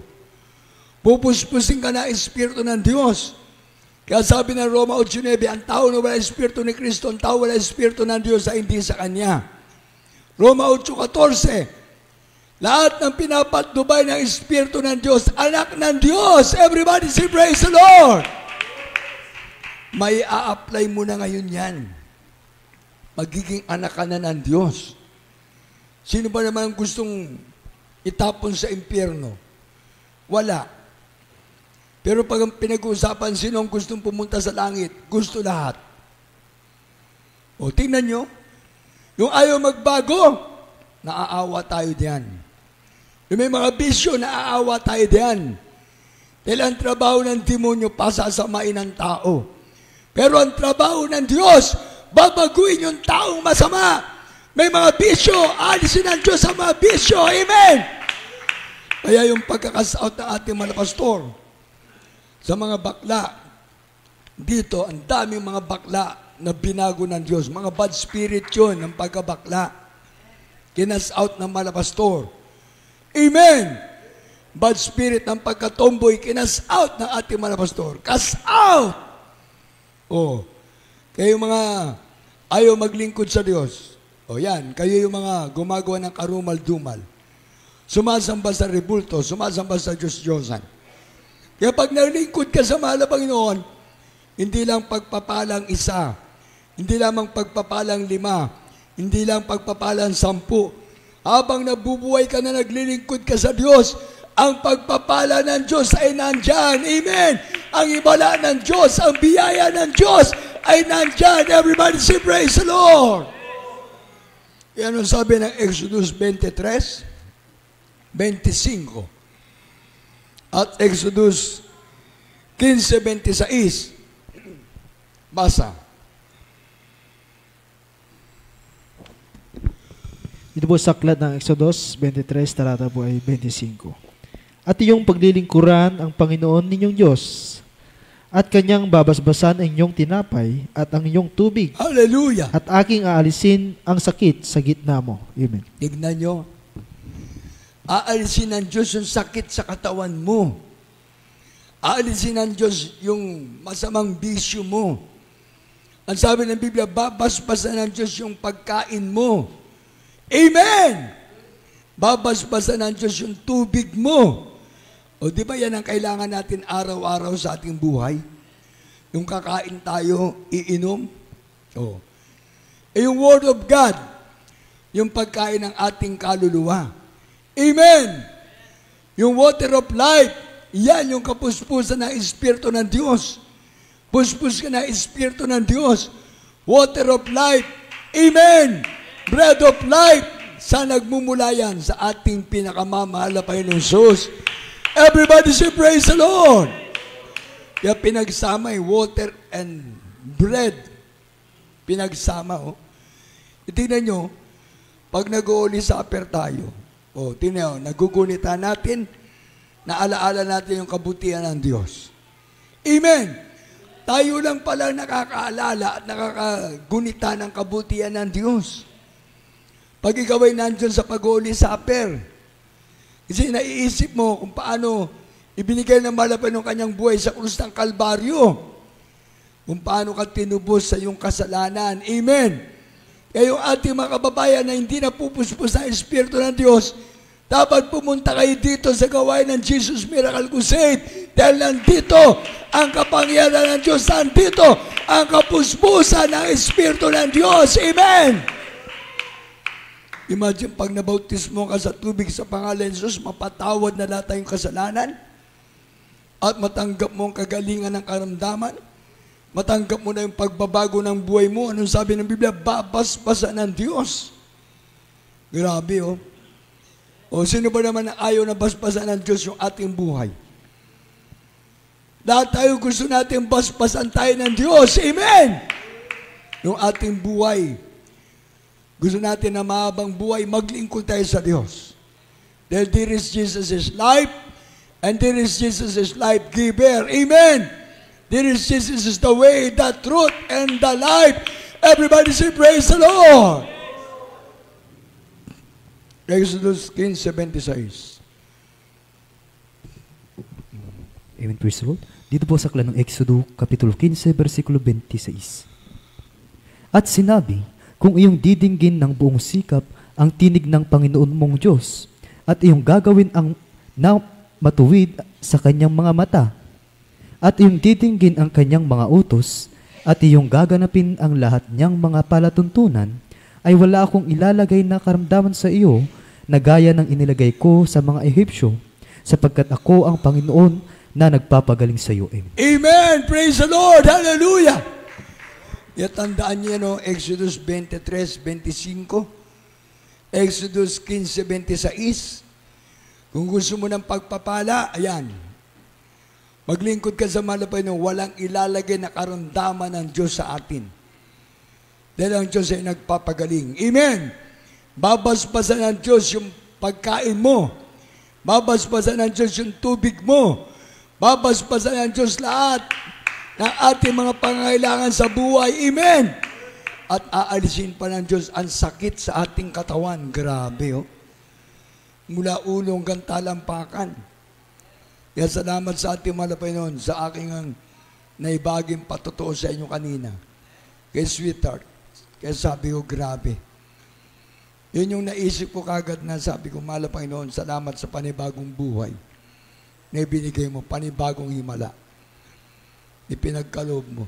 Pupuspusin ka na Espiritu ng Diyos. Kaya sabi ng Roma 8:9, ang tao na wala Espiritu ni Kristo, ang tao wala Espiritu ng Diyos ay hindi sa Kanya. Roma 8:14, lahat ng pinapatnubay ng Espiritu ng Diyos, anak ng Diyos. Everybody say praise the Lord. May a-apply mo na ngayon yan. Magiging anak ka na ng Diyos. Sino ba naman gustong itapon sa impyerno? Wala. Pero pag ang pinag-uusapan, sino ang gustong pumunta sa langit? Gusto lahat. O, tingnan nyo, yung ayaw magbago, naaawa tayo diyan. Yung may mga bisyo, naaawa tayo diyan. Dahil ang trabaho ng demonyo, pasasamain ng tao. Pero ang trabaho ng Diyos, babaguhin yung taong masama. May mga bisyo, alisin ng Diyos ang mga bisyo. Amen! Kaya yung pagkakasout ng ating mga pastor, sa mga bakla, dito, ang daming mga bakla na binago ng Diyos. Mga bad spirit yun, ng pagkabakla. Kinas out ng mga pastor. Amen! Bad spirit ng pagkatomboy, kinas out ng ating mga pastor. Cast out! Oh, kayo mga ayaw maglingkod sa Diyos. O yan, kayo yung mga gumagawa ng karumal-dumal. Sumasamba sa rebulto, sumasamba sa Diyos-Diyosan. Kaya pag nalingkod ka sa mahal na Panginoon, hindi lang pagpapalang isa, hindi lamang pagpapalang 5, hindi lang pagpapalang 10. Habang nabubuhay ka na naglilingkod ka sa Diyos, ang pagpapala ng Diyos ay nandyan. Amen! Ang ibala ng Diyos, ang biyaya ng Diyos ay nandyan. Everybody say praise the Lord! Yan ang sabi ng Exodus 23, 25. At Exodus 15:26. Basa. Ito po sa aklat ng Exodus 23, talata po ay 25. At iyong paglilingkuran ang Panginoon ninyong Diyos, at kanyang babasbasan ang inyong tinapay at ang inyong tubig. Hallelujah! At aking aalisin ang sakit sa gitna mo. Amen. Tignan nyo. Aalisin ng Diyos yung sakit sa katawan mo. Aalisin ng Diyos yung masamang bisyo mo. Ang sabi ng Biblia, babasbasan ng Diyos yung pagkain mo. Amen! Babasbasan ng Diyos yung tubig mo. O di ba yan ang kailangan natin araw-araw sa ating buhay? Yung kakain tayo, iinom. O. Yung Word of God, yung pagkain ng ating kaluluwa. Amen! Yung water of life, yan yung kapuspusan ng Espiritu ng Diyos. Puspus ka ng Espiritu ng Diyos. Water of life. Amen! Bread of life. Saan nagmumula yan? Sa ating pinakamamahal na Panginoong Jesus. Everybody say praise the Lord! Kaya pinagsama yung water and bread. Pinagsama, oh. Tingnan nyo, pag nag-Holy Supper tayo, oh, tingnan nyo, nagugunita natin, naalaala natin yung kabutihan ng Diyos. Amen! Tayo lang pala nakakaalala at nakakagunita ng kabutihan ng Diyos. Pag ikaw ay nandyan sa pag-Holy Supper, kasi naiisip mo kung paano ibinigay ng malapan ng kanyang buhay sa krus ng Kalbaryo, kung paano ka tinubos sa iyong kasalanan. Amen! Kaya yung ating mga kababayan na hindi napupuspos sa Espiritu ng Diyos, dapat pumunta kayo dito sa gawain ng Jesus Miracle Crusade dahil nandito ang kapangyarihan ng Diyos, nandito ang kapuspusan ng Espiritu ng Diyos. Amen! Imagine pag nabautismo ka sa tubig sa pangalan ng Jesus, mapatawad na lahat tayong kasalanan at matanggap mo ang kagalingan ng karamdaman, matanggap mo na yung pagbabago ng buhay mo. Anong sabi ng Biblia? Babasbasan ng Diyos. Grabe, oh. O sino ba naman ang ayaw na basbasan ng Diyos yung ating buhay? Lahat tayo gusto natin basbasan tayo ng Diyos. Amen! Yung ating buhay, gusto natin na mahabang buhay, maglingkod tayo sa Diyos. Dahil there is Jesus' life, and there is Jesus' life giver. Amen! There is Jesus is the way, the truth, and the life. Everybody say praise the Lord! Exodus 15:26. Amen, praise the Lord. Dito po sa aklat ng Exodo, Kapitulo 15, versikulo 26. At sinabi, kung iyong didinggin ng buong sikap ang tinig ng Panginoon mong Diyos, at iyong gagawin ang na matuwid sa kanyang mga mata, at iyong didinggin ang kanyang mga utos, at iyong gaganapin ang lahat niyang mga palatuntunan, ay wala akong ilalagay na karamdaman sa iyo na gaya ng inilagay ko sa mga Ehipsyo, sapagkat ako ang Panginoon, na nagpapagaling sa iyo. Amen. Amen! Praise the Lord! Hallelujah! Tandaan niyo, no? Exodus 23:25, Exodus 15:26. Kung gusto mo ng pagpapala, ayan, maglingkod ka sa malapay ng walang ilalagay na karamdaman ng Diyos sa atin. Dahil ang Diyos ay nagpapagaling. Amen! Babasbasan ng Diyos yung pagkain mo. Babasbasan ng Diyos yung tubig mo. Babasbasan ng Diyos lahat ng ating mga pangangailangan sa buhay. Amen! At aalisin pa ng Diyos ang sakit sa ating katawan. Grabe, oh. Mula ulo hanggang talampakan. Kaya salamat sa ating malapay noon sa aking ang naibaging patotoo sa inyo kanina. Kay sweetheart. Kaya sabi ko, grabe. Yun yung naisip ko kagad na sabi ko, malapay noon, salamat sa panibagong buhay na ibinigay mo, panibagong himala. Ipinagkaloob mo.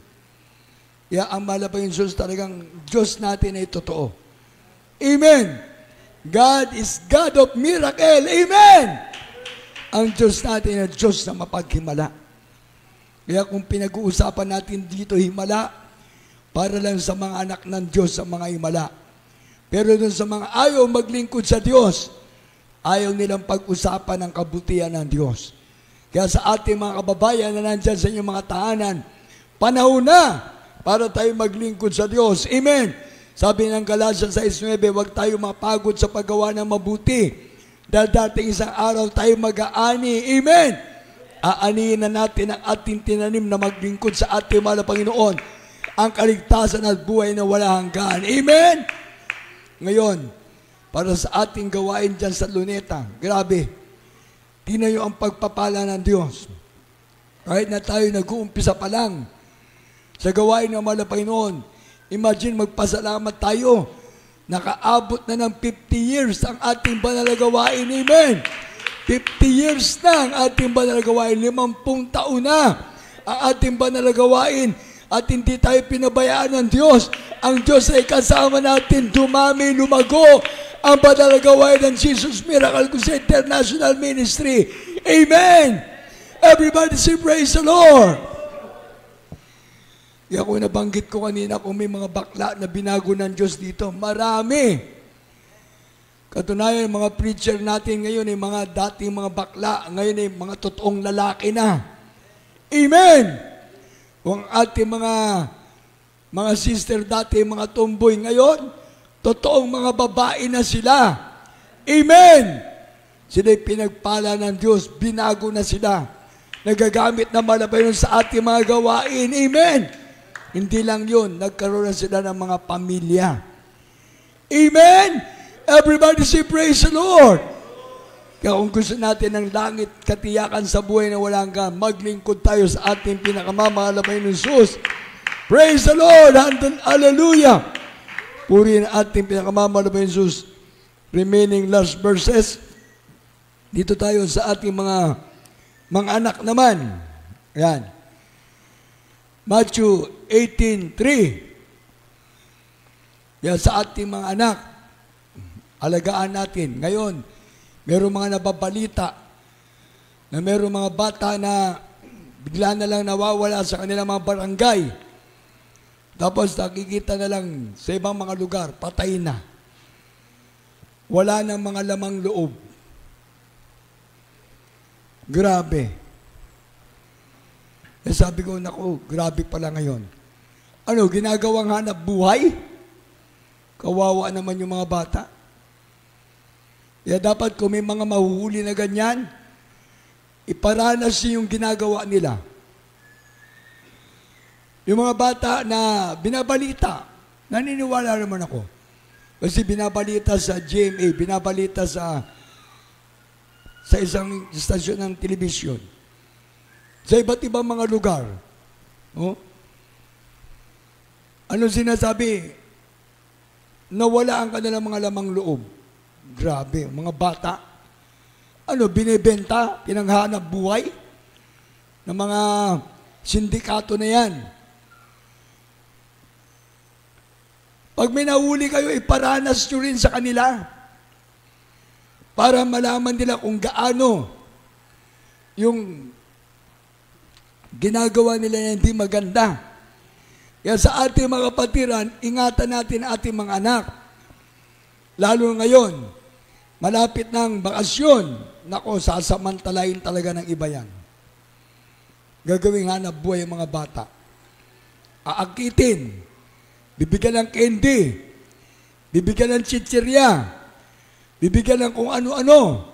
Kaya ang malapay ng Diyos talagang Diyos natin ay totoo. Amen! God is God of miracle. Amen! Ang Diyos natin ay Diyos na mapaghimala. Kaya kung pinag-uusapan natin dito himala, para lang sa mga anak ng Diyos sa mga himala. Pero dun sa mga ayaw maglingkod sa Diyos, ayaw nilang pag-usapan ng kabutihan ng Diyos. Kaya sa ating mga kababayan na nandyan sa inyong mga tahanan, panahon na para tayo maglingkod sa Diyos. Amen! Sabi ng Galatia 6:9, huwag tayo mapagod sa paggawa ng mabuti. Dahil dating isang araw tayo mag-aani. Amen! Aanihin na natin ang ating tinanim na maglingkod sa ating mahal na Panginoon. Ang kaligtasan at buhay na wala hanggan. Amen! Ngayon, para sa ating gawain dyan sa Luneta, grabe, tinayo ang pagpapala ng Diyos. Kahit na tayo nag-uumpisa pa lang sa gawain ng mahal na Panginoon, imagine magpasalamat tayo. Nakaabot na ng 50 years ang ating banal na gawain. Amen! 50 years na ang ating banal na gawain. 50 taon na ang ating banal na gawain. At hindi tayo pinabayaan ng Diyos. Ang Diyos ay kasama natin. Dumami, lumago ang banal na gawain ng Jesus Miracle Crusade International Ministry. Amen! Everybody say praise the Lord! Kaya kung nabanggit ko kanina kung may mga bakla na binago ng Diyos dito, marami. Katunayan, mga preacher natin ngayon ay mga dating mga bakla, ngayon ay mga totoong lalaki na. Amen! Kung ating mga sister dati, mga tomboy ngayon, totoong mga babae na sila. Amen! Sila'y pinagpala ng Diyos, binago na sila. Nagagamit na malabay sa ating mga gawain. Amen! Hindi lang yun, nagkaroon na sila ng mga pamilya. Amen! Everybody say praise the Lord! Kaya kung gusto natin ng langit, katiyakan sa buhay na walang hanggan, maglingkod tayo sa ating pinakamamahal na Panginoon Jesus. Praise the Lord! Hallelujah! Purihin ang ating pinakamamahal na Panginoon Jesus. Remaining last verses. Dito tayo sa ating mga anak naman. Ayan. Matthew 18:3. Yan sa ating mga anak. Alagaan natin. Ngayon, merong mga nababalita na merong mga bata na bigla na lang nawawala sa kanilang mga barangay. Tapos nakikita na lang sa ibang mga lugar, patay na. Wala nang mga lamang loob. Grabe. Eh sabi ko, naku, grabe pala ngayon. Ano, ginagawang hanap buhay? Kawawa naman yung mga bata. Kaya dapat kung may mga mahuhuli na ganyan, iparanas yung ginagawa nila. Yung mga bata na binabalita, naniniwala naman ako. Kasi binabalita sa GMA, binabalita sa isang istasyon ng telebisyon. Sa iba't ibang mga lugar. Oh? Ano sinasabi? Nawala ang kanilang mga lamang loob. Grabe, mga bata. Ano, binibenta, pinanghanap buhay ng mga sindikato na yan. Pag may nahuli kayo, iparanas nyo rin sa kanila para malaman nila kung gaano yung ginagawa nila na hindi maganda. Kaya sa ating mga kapatiran, ingatan natin ang ating mga anak. Lalo ngayon, malapit ng bakasyon, nako, sasamantalain talaga ng iba yan. Gagawing hanap buhay ang mga bata. Aakitin, bibigyan ng candy, bibigyan ng chichirya, bibigyan ng kung ano-ano,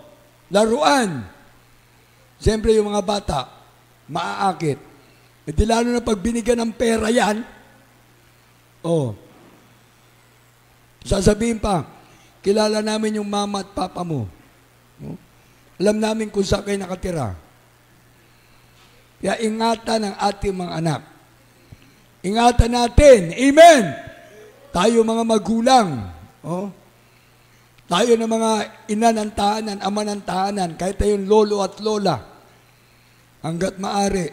laruan. Siyempre yung mga bata, maaakit. E di lalo na pag binigyan ng pera yan, sasabihin pa, kilala namin yung mama at papa mo. Alam namin kung saan kayo nakatira. Kaya ingatan ang ating mga anak. Ingatan natin. Amen! Tayo mga magulang. Tayo na mga ina ng tahanan, ama ng tahanan, kahit tayong lolo at lola. Hanggat maaari,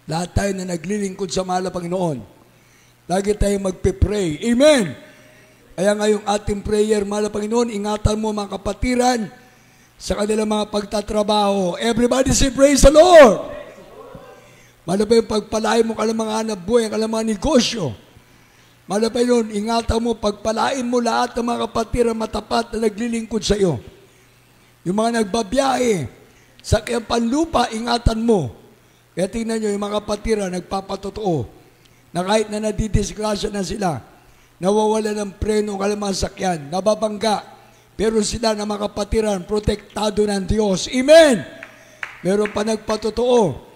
lahat tayo na naglilingkod sa mahal na Panginoon. Lagi tayo magpe-pray. Amen! Kaya ngayong ating prayer, mahal na Panginoon, ingatan mo mga kapatiran sa kanilang mga pagtatrabaho. Everybody say praise the Lord! Mahal na Panginoon, pagpalain mo kanilang mga hanap buhay, kanilang mga negosyo. Mahal na Panginoon, ingatan mo, pagpalain mo lahat ng mga kapatiran matapat na naglilingkod sa iyo. Yung mga nagbabiyahe sa kayang panlupa, ingatan mo. Kaya tingnan nyo, yung mga kapatiran nagpapatotoo na kahit na nadidisgrasya na sila, nawawala ng preno ang kanilang mga sakyan, nababangga, pero sila na mga kapatiran, protektado ng Diyos. Amen! Meron pa nagpatotoo,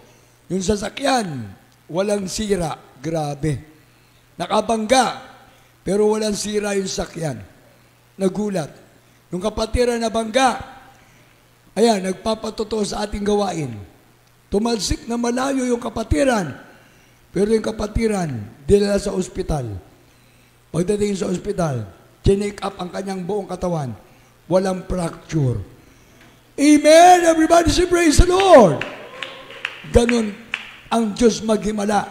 yung sasakyan, walang sira. Grabe. Nakabangga, pero walang sira yung sakyan. Nagulat. Yung kapatiran na bangga, ayan, nagpapatotoo sa ating gawain. Tumalsik na malayo yung kapatiran, pero yung kapatiran, dinala sa ospital. Pagdating sa ospital, chinek up ang kanyang buong katawan. Walang fracture. Amen! Everybody say praise the Lord! Ganun ang Diyos maghimala.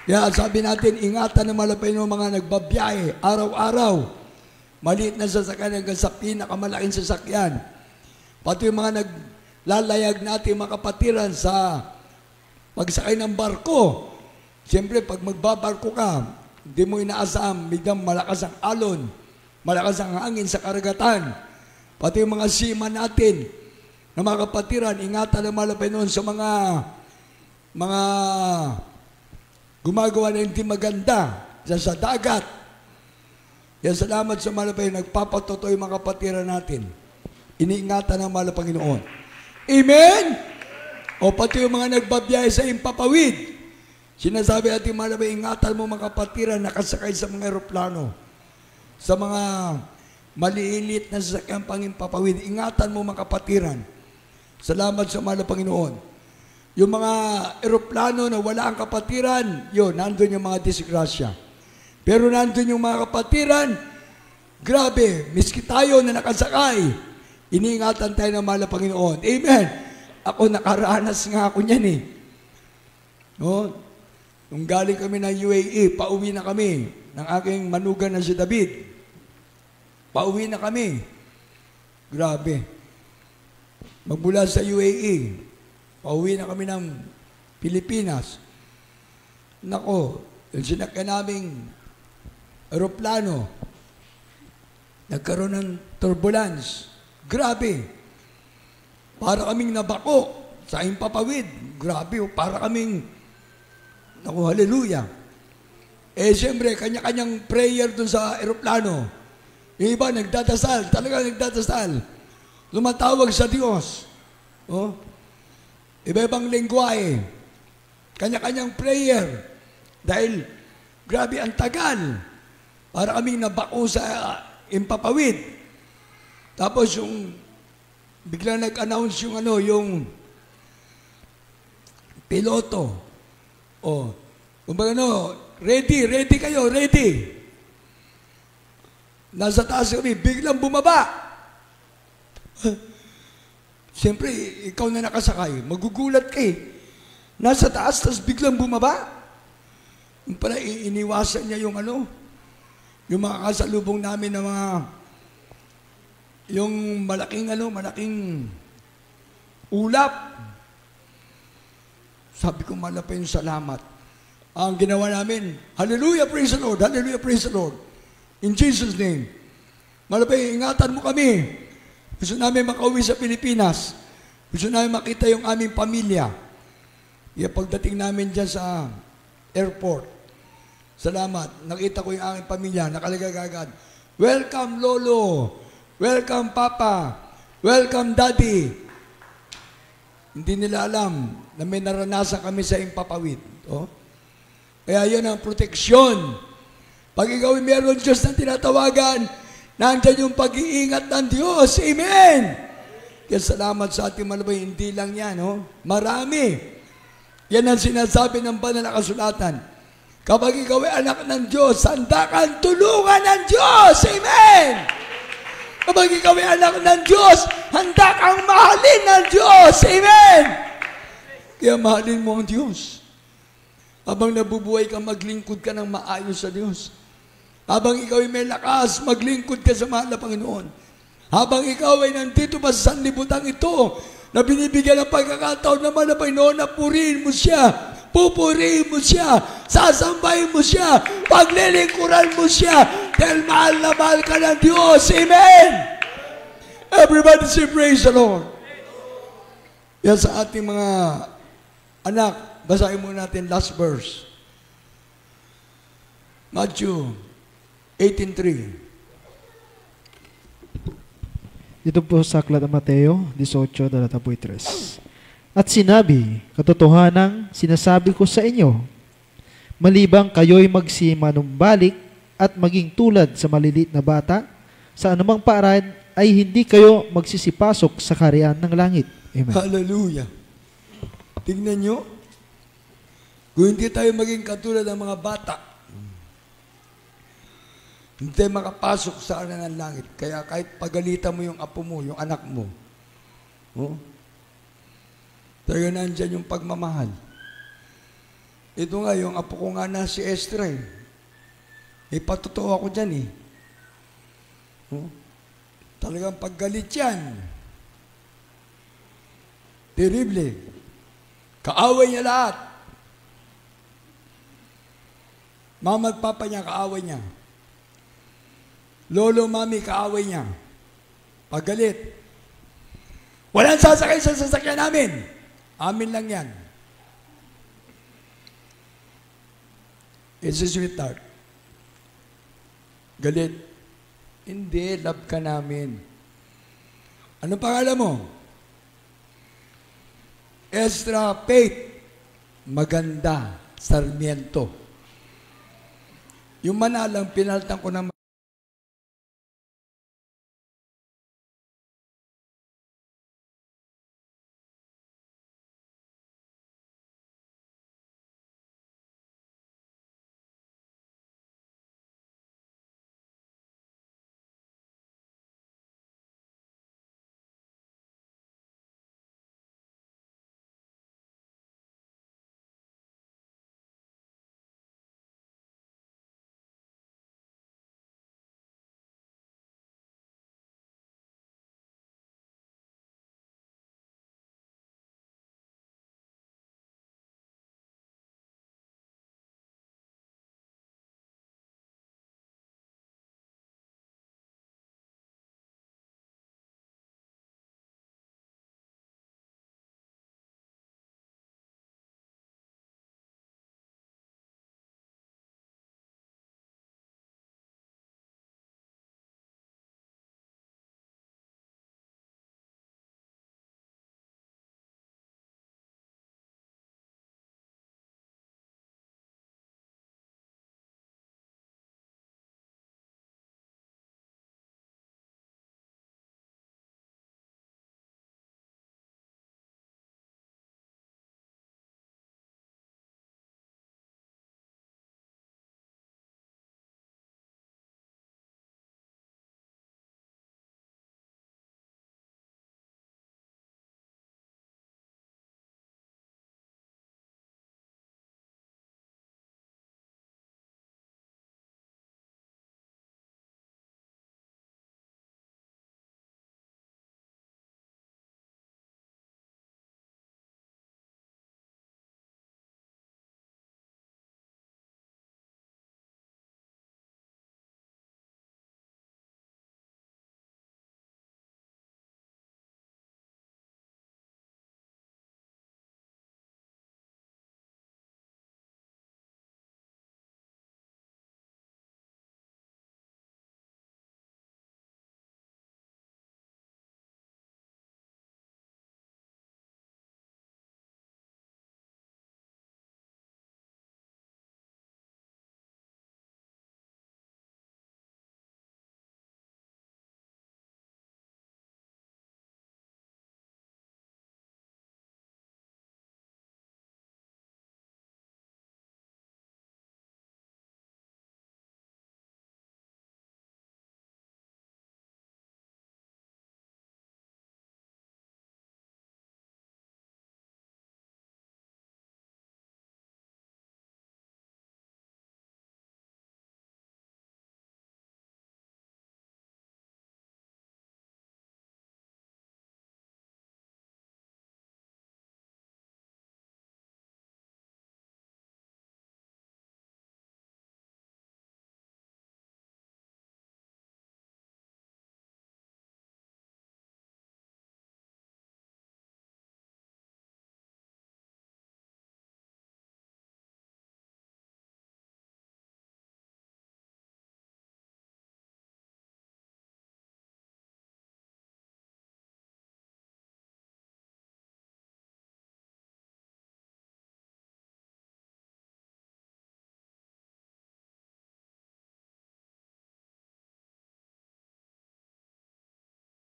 Kaya sabi natin, ingatan ng malapay ng mga nagbabiyahe, araw-araw. Maliit na sasakyan hanggang sa pinakamalaking sasakyan. Pati yung mga naglalayag natin mga kapatiran sa pagsakay ng barko. Siyempre, pag magbabarko ka, hindi mo inaasam, biglang malakas ang alon, malakas ang hangin sa karagatan. Pati yung mga seaman natin, na mga kapatiran, ingatan ng malapay noon sa mga gumagawa na hindi maganda sa dagat. Yan, salamat sa malapay, nagpapatotoo yung mga kapatiran natin. Iniingatan ng mahal na Panginoon. Amen? O pati yung mga nagbabiyahe sa impapawid. Sinasabi natin, mahal na, ingatan mo mga kapatiran nakasakay sa mga aeroplano, sa mga maliilit na sasakyan pang impapawid. Ingatan mo mga kapatiran. Salamat sa mahal na Panginoon. Yung mga aeroplano na wala ang kapatiran, yun, nandun yung mga disgrasya. Pero nandun yung mga kapatiran, grabe, miski tayo na nakasakay, iniingatan tayo ng mahal na Panginoon. Amen! Ako, nakaranas nga ako niyan eh. No? Nung galing kami ng UAE, pauwi na kami ng aking manugan na si David. Pauwi na kami. Grabe. Magmula sa UAE, pauwi na kami ng Pilipinas. Nako, yung sinakyan naming aeroplano, nagkaroon ng turbulence. Grabe. Para kaming nabako sa impapawid. Grabe, para kaming, naku, hallelujah. Siyempre, kanya-kanyang prayer dun sa aeroplano. Yung iba, nagdadasal, talaga nagdadasal. Lumatawag sa Diyos. Iba-ibang lengguwahe. Kanya-kanyang prayer. Dahil, grabe, ang tagal. Para kaming nabako sa impapawid. Tapos yung biglang nag-announce yung yung piloto. Kumbaga ready kayo, ready. Nasa taas kami, biglang bumaba. Siyempre, ikaw na nakasakay, magugulat ka eh. Nasa taas, tapos biglang bumaba. Yung pala, iniwasan niya yung yung mga kasalubong namin na mga yung malaking ulap. Sabi ko, malapay yung salamat. Ang ginawa namin, hallelujah, praise the Lord, hallelujah, praise the Lord. In Jesus' name. Malapay, ingatan mo kami. Gusto namin makauwi sa Pilipinas. Gusto namin makita yung aming pamilya. Kaya pagdating namin dyan sa airport, salamat, nakita ko yung aking pamilya, nakalagay agad, welcome Lolo, welcome Papa, welcome Daddy. Hindi nila alam na may naranasan kami sa Impapawid. Oh? Kaya yun ang proteksyon. Pag ikaw ay meron Diyos na tinatawagan, nandyan yung pag-iingat ng Diyos. Amen! Kaya salamat sa ating malabay, hindi lang yan. Oh? Marami. Yan ang sinasabi ng banal na kasulatan. Kapag ikaw ay anak ng Diyos, handa kang tulungan ng Diyos. Amen! Kapag ikaw ay anak ng Diyos, handa kang mahalin ng Diyos. Amen! Kaya mahalin mo ang Diyos. Habang nabubuhay ka, maglingkod ka ng maayos sa Diyos. Habang ikaw ay may lakas, maglingkod ka sa mahal na Panginoon. Habang ikaw ay nandito pa sa sanlibutan ito, na binibigyan ng pagkakataon naman na Panginoon na purihin mo siya, pupurihin mo siya, sasambahin mo siya, paglilingkuran mo siya, dahil mahal na mahal ka ng Diyos. Amen! Everybody say praise the Lord. Yan sa ating mga anak, basahin muna natin last verse. Matthew 18:3. Dito po sa aklat ng Mateo 18, talata 3. At sinabi, katotohanang sinasabi ko sa inyo, malibang kayo'y magsimanumbalik at maging tulad sa maliliit na bata, sa anumang paraan ay hindi kayo magsisipasok sa kaharian ng langit. Amen. Hallelujah. Tingnan nyo, kung hindi tayo maging katulad ng mga bata, hindi tayo makapasok sa kaharian ng langit. Kaya kahit pagalitan mo yung apo mo, yung anak mo, oh, talaga nandyan yung pagmamahal. Ito nga, yung apo ko nga na si Estra eh. Patotoo ako dyan eh. Oh, talagang paggalit yan. Terrible. Kaaway niya lahat. Mama at papa niya, kaaway niya. Lolo, mami, kaaway niya. Paggalit. Walang sasakay sa sasakyan namin. Amin lang yan. It's a sweetheart. Galit. Hindi, love ka namin. Anong pangalan mo? Ezra Faith. Maganda. Sarmiento. Yung manalang pinaltan ko ng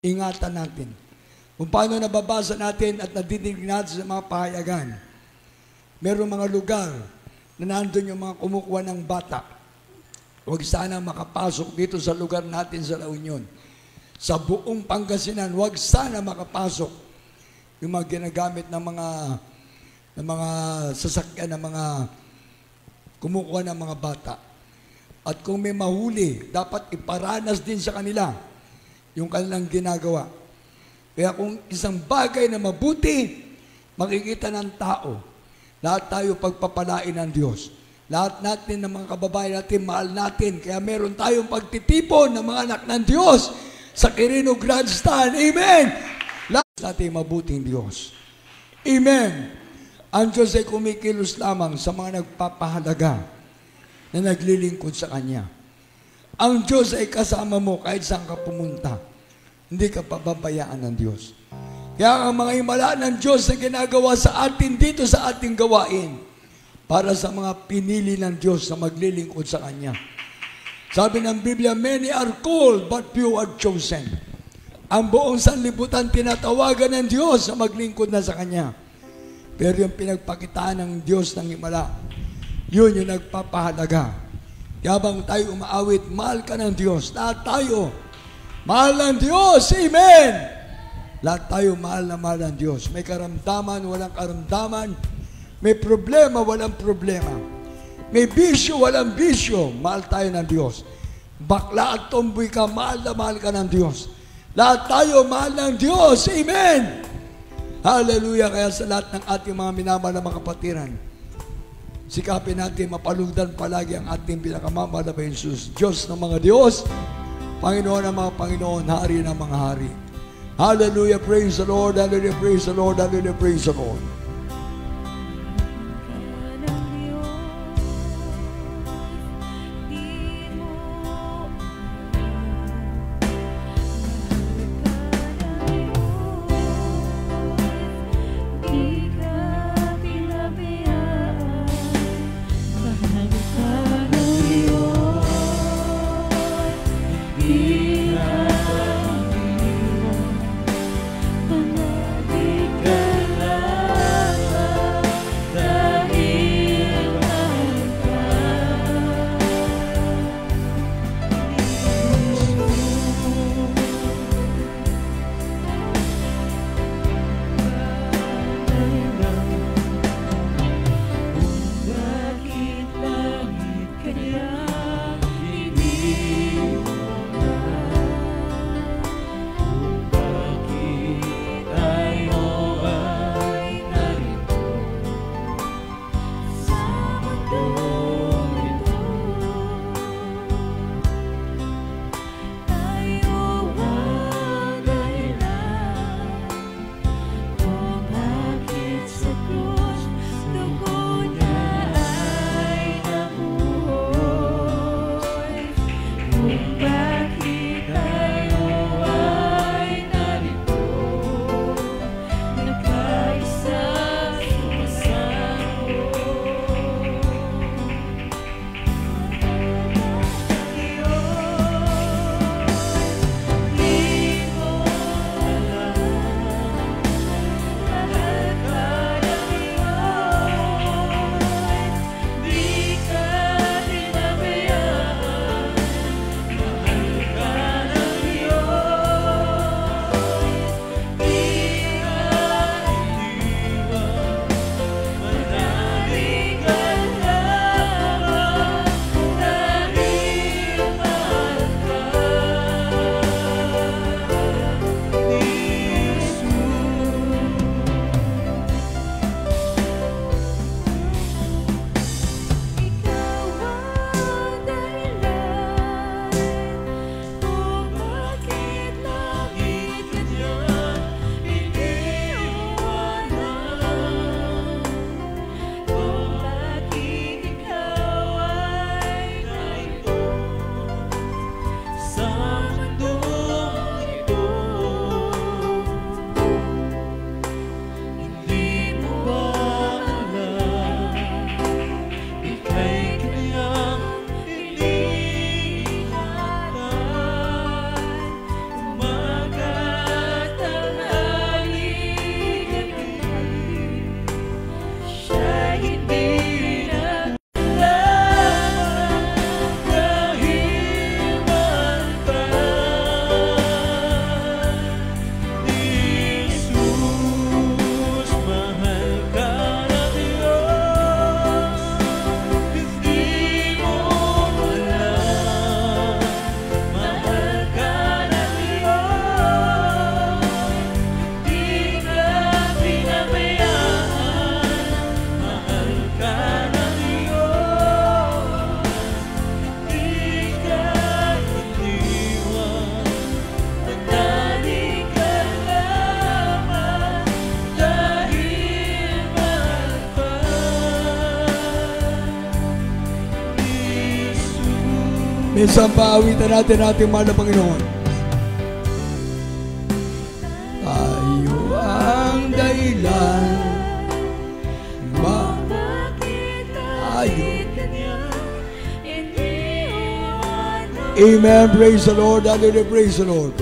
ingatan natin. Kung paano nababasa natin at nadidinig natin sa mga pahayagan, merong mga lugar na nandun yung mga kumukuha ng bata. Huwag sana makapasok dito sa lugar natin sa La Union. Sa buong Pangasinan, huwag sana makapasok yung mga ginagamit ng mga sasakyan ng mga kumukuha ng mga bata. At kung may mahuli, dapat iparanas din sa kanila yung kanilang ginagawa. Kaya kung isang bagay na mabuti, makikita ng tao, lahat tayo pagpapalain ng Diyos. Lahat natin ng mga kababayan natin, mahal natin. Kaya meron tayong pagtitipon ng mga anak ng Diyos sa Quirino Grandstand. Amen! Lahat natin mabuting Diyos. Amen! Ang Diyos ay kumikilos lamang sa mga nagpapahalaga na naglilingkod sa Kanya. Ang Diyos ay kasama mo kahit saan ka pumunta. Hindi ka pababayaan ng Diyos. Kaya ang mga himala ng Diyos na ginagawa sa atin dito sa ating gawain para sa mga pinili ng Diyos na maglilingkod sa Kanya. Sabi ng Biblia, many are called but few are chosen. Ang buong sanlibutan tinatawagan ng Diyos na maglingkod na sa Kanya. Pero yung pinagpakitaan ng Diyos ng himala, yun yung nagpapahalaga. Kaya bang tayo umaawit, mahal ka ng Diyos. Lahat tayo, mahal ng Diyos. Amen! Lahat tayo mahal na mahal ng Diyos. May karamdaman, walang karamdaman. May problema, walang problema. May bisyo, walang bisyo. Mahal tayo ng Diyos. Bakla at tomboy ka, mahal na mahal ka ng Diyos. Lahat tayo mahal ng Diyos. Amen! Hallelujah! Kaya sa lahat ng ating mga minamahal na mga kapatiran, sikapin natin mapalugdan palagi ang ating pinakamamahal na Jesus. Diyos ng mga Diyos, Panginoon ng mga Panginoon, Hari ng mga Hari. Hallelujah! Praise the Lord! Hallelujah! Praise the Lord! Hallelujah! Praise the Lord! Isang paawitan natin ating mahal na Panginoon. Tayo ang dahilan, tayo. Amen. Praise the Lord. Hallelujah. Praise the Lord.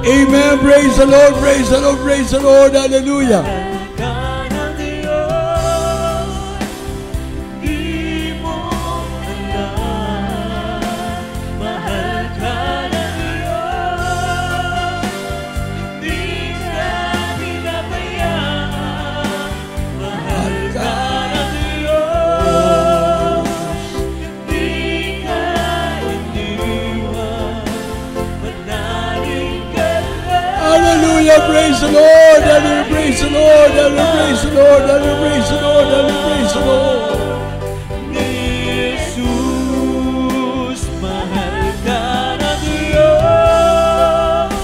Amen. Praise the Lord. Praise the Lord. Praise the Lord. Hallelujah. Hallelujah, praise the Lord, hallelujah, praise the Lord, hallelujah, praise the Lord, hallelujah, praise the Lord, hallelujah, praise the Lord. Jesus, mahal ka ng Diyos,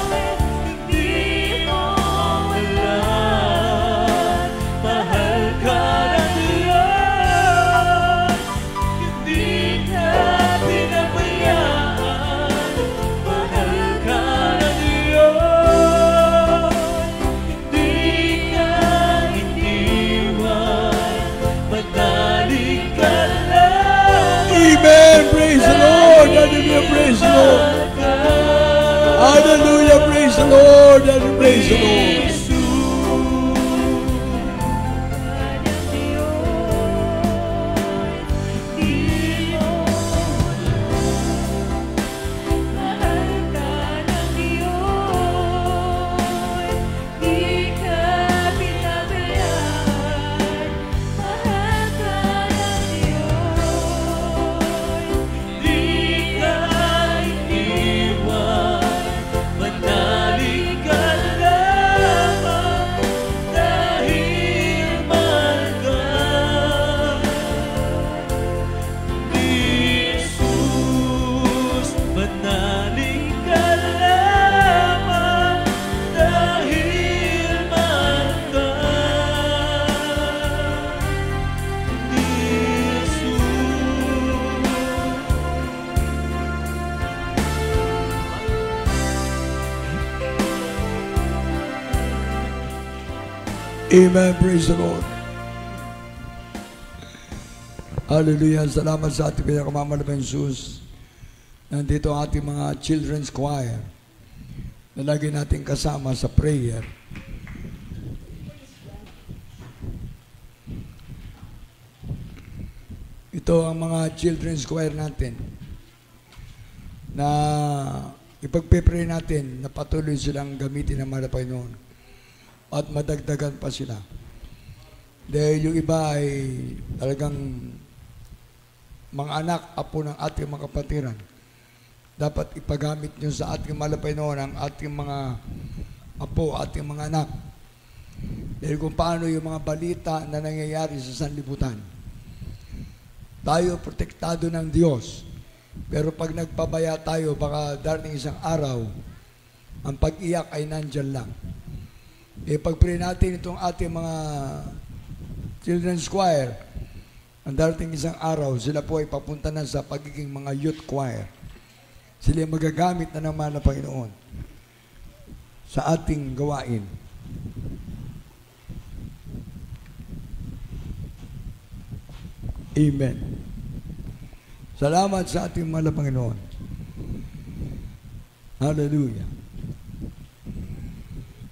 di mo walan, mahal ka ng Diyos, hindi ka pinabayaan, mahal ka ng Diyos. Amen. Praise the Lord. Hallelujah. Praise the Lord. Hallelujah. Praise the Lord. Hallelujah. Praise the Lord. Amen. Praise the Lord. Hallelujah. Salamat sa ating pinakamamahal na Jesus. Nandito ang ating mga children's choir na lagi natin kasama sa prayer. Ito ang mga children's choir natin na ipagpipray natin na patuloy silang gamitin ng mahal na Panginoon at madagdagan pa sila. Dahil yung iba ay talagang mga anak, apo ng ating mga kapatiran. Dapat ipagamit nyo sa ating mahal na Panginoon ang ating mga apo, ating mga anak. Dahil kung paano yung mga balita na nangyayari sa sanlibutan. Tayo protektado ng Diyos. Pero pag nagpabaya tayo, baka darating isang araw, ang pag-iyak ay nandyan lang. Pag-pray natin itong ating mga children's choir, ang darating isang araw, sila po ay papunta na sa pagiging mga youth choir. Sila ay magagamit na naman ng Panginoon sa ating gawain. Amen. Salamat sa ating mahal na Panginoon. Hallelujah.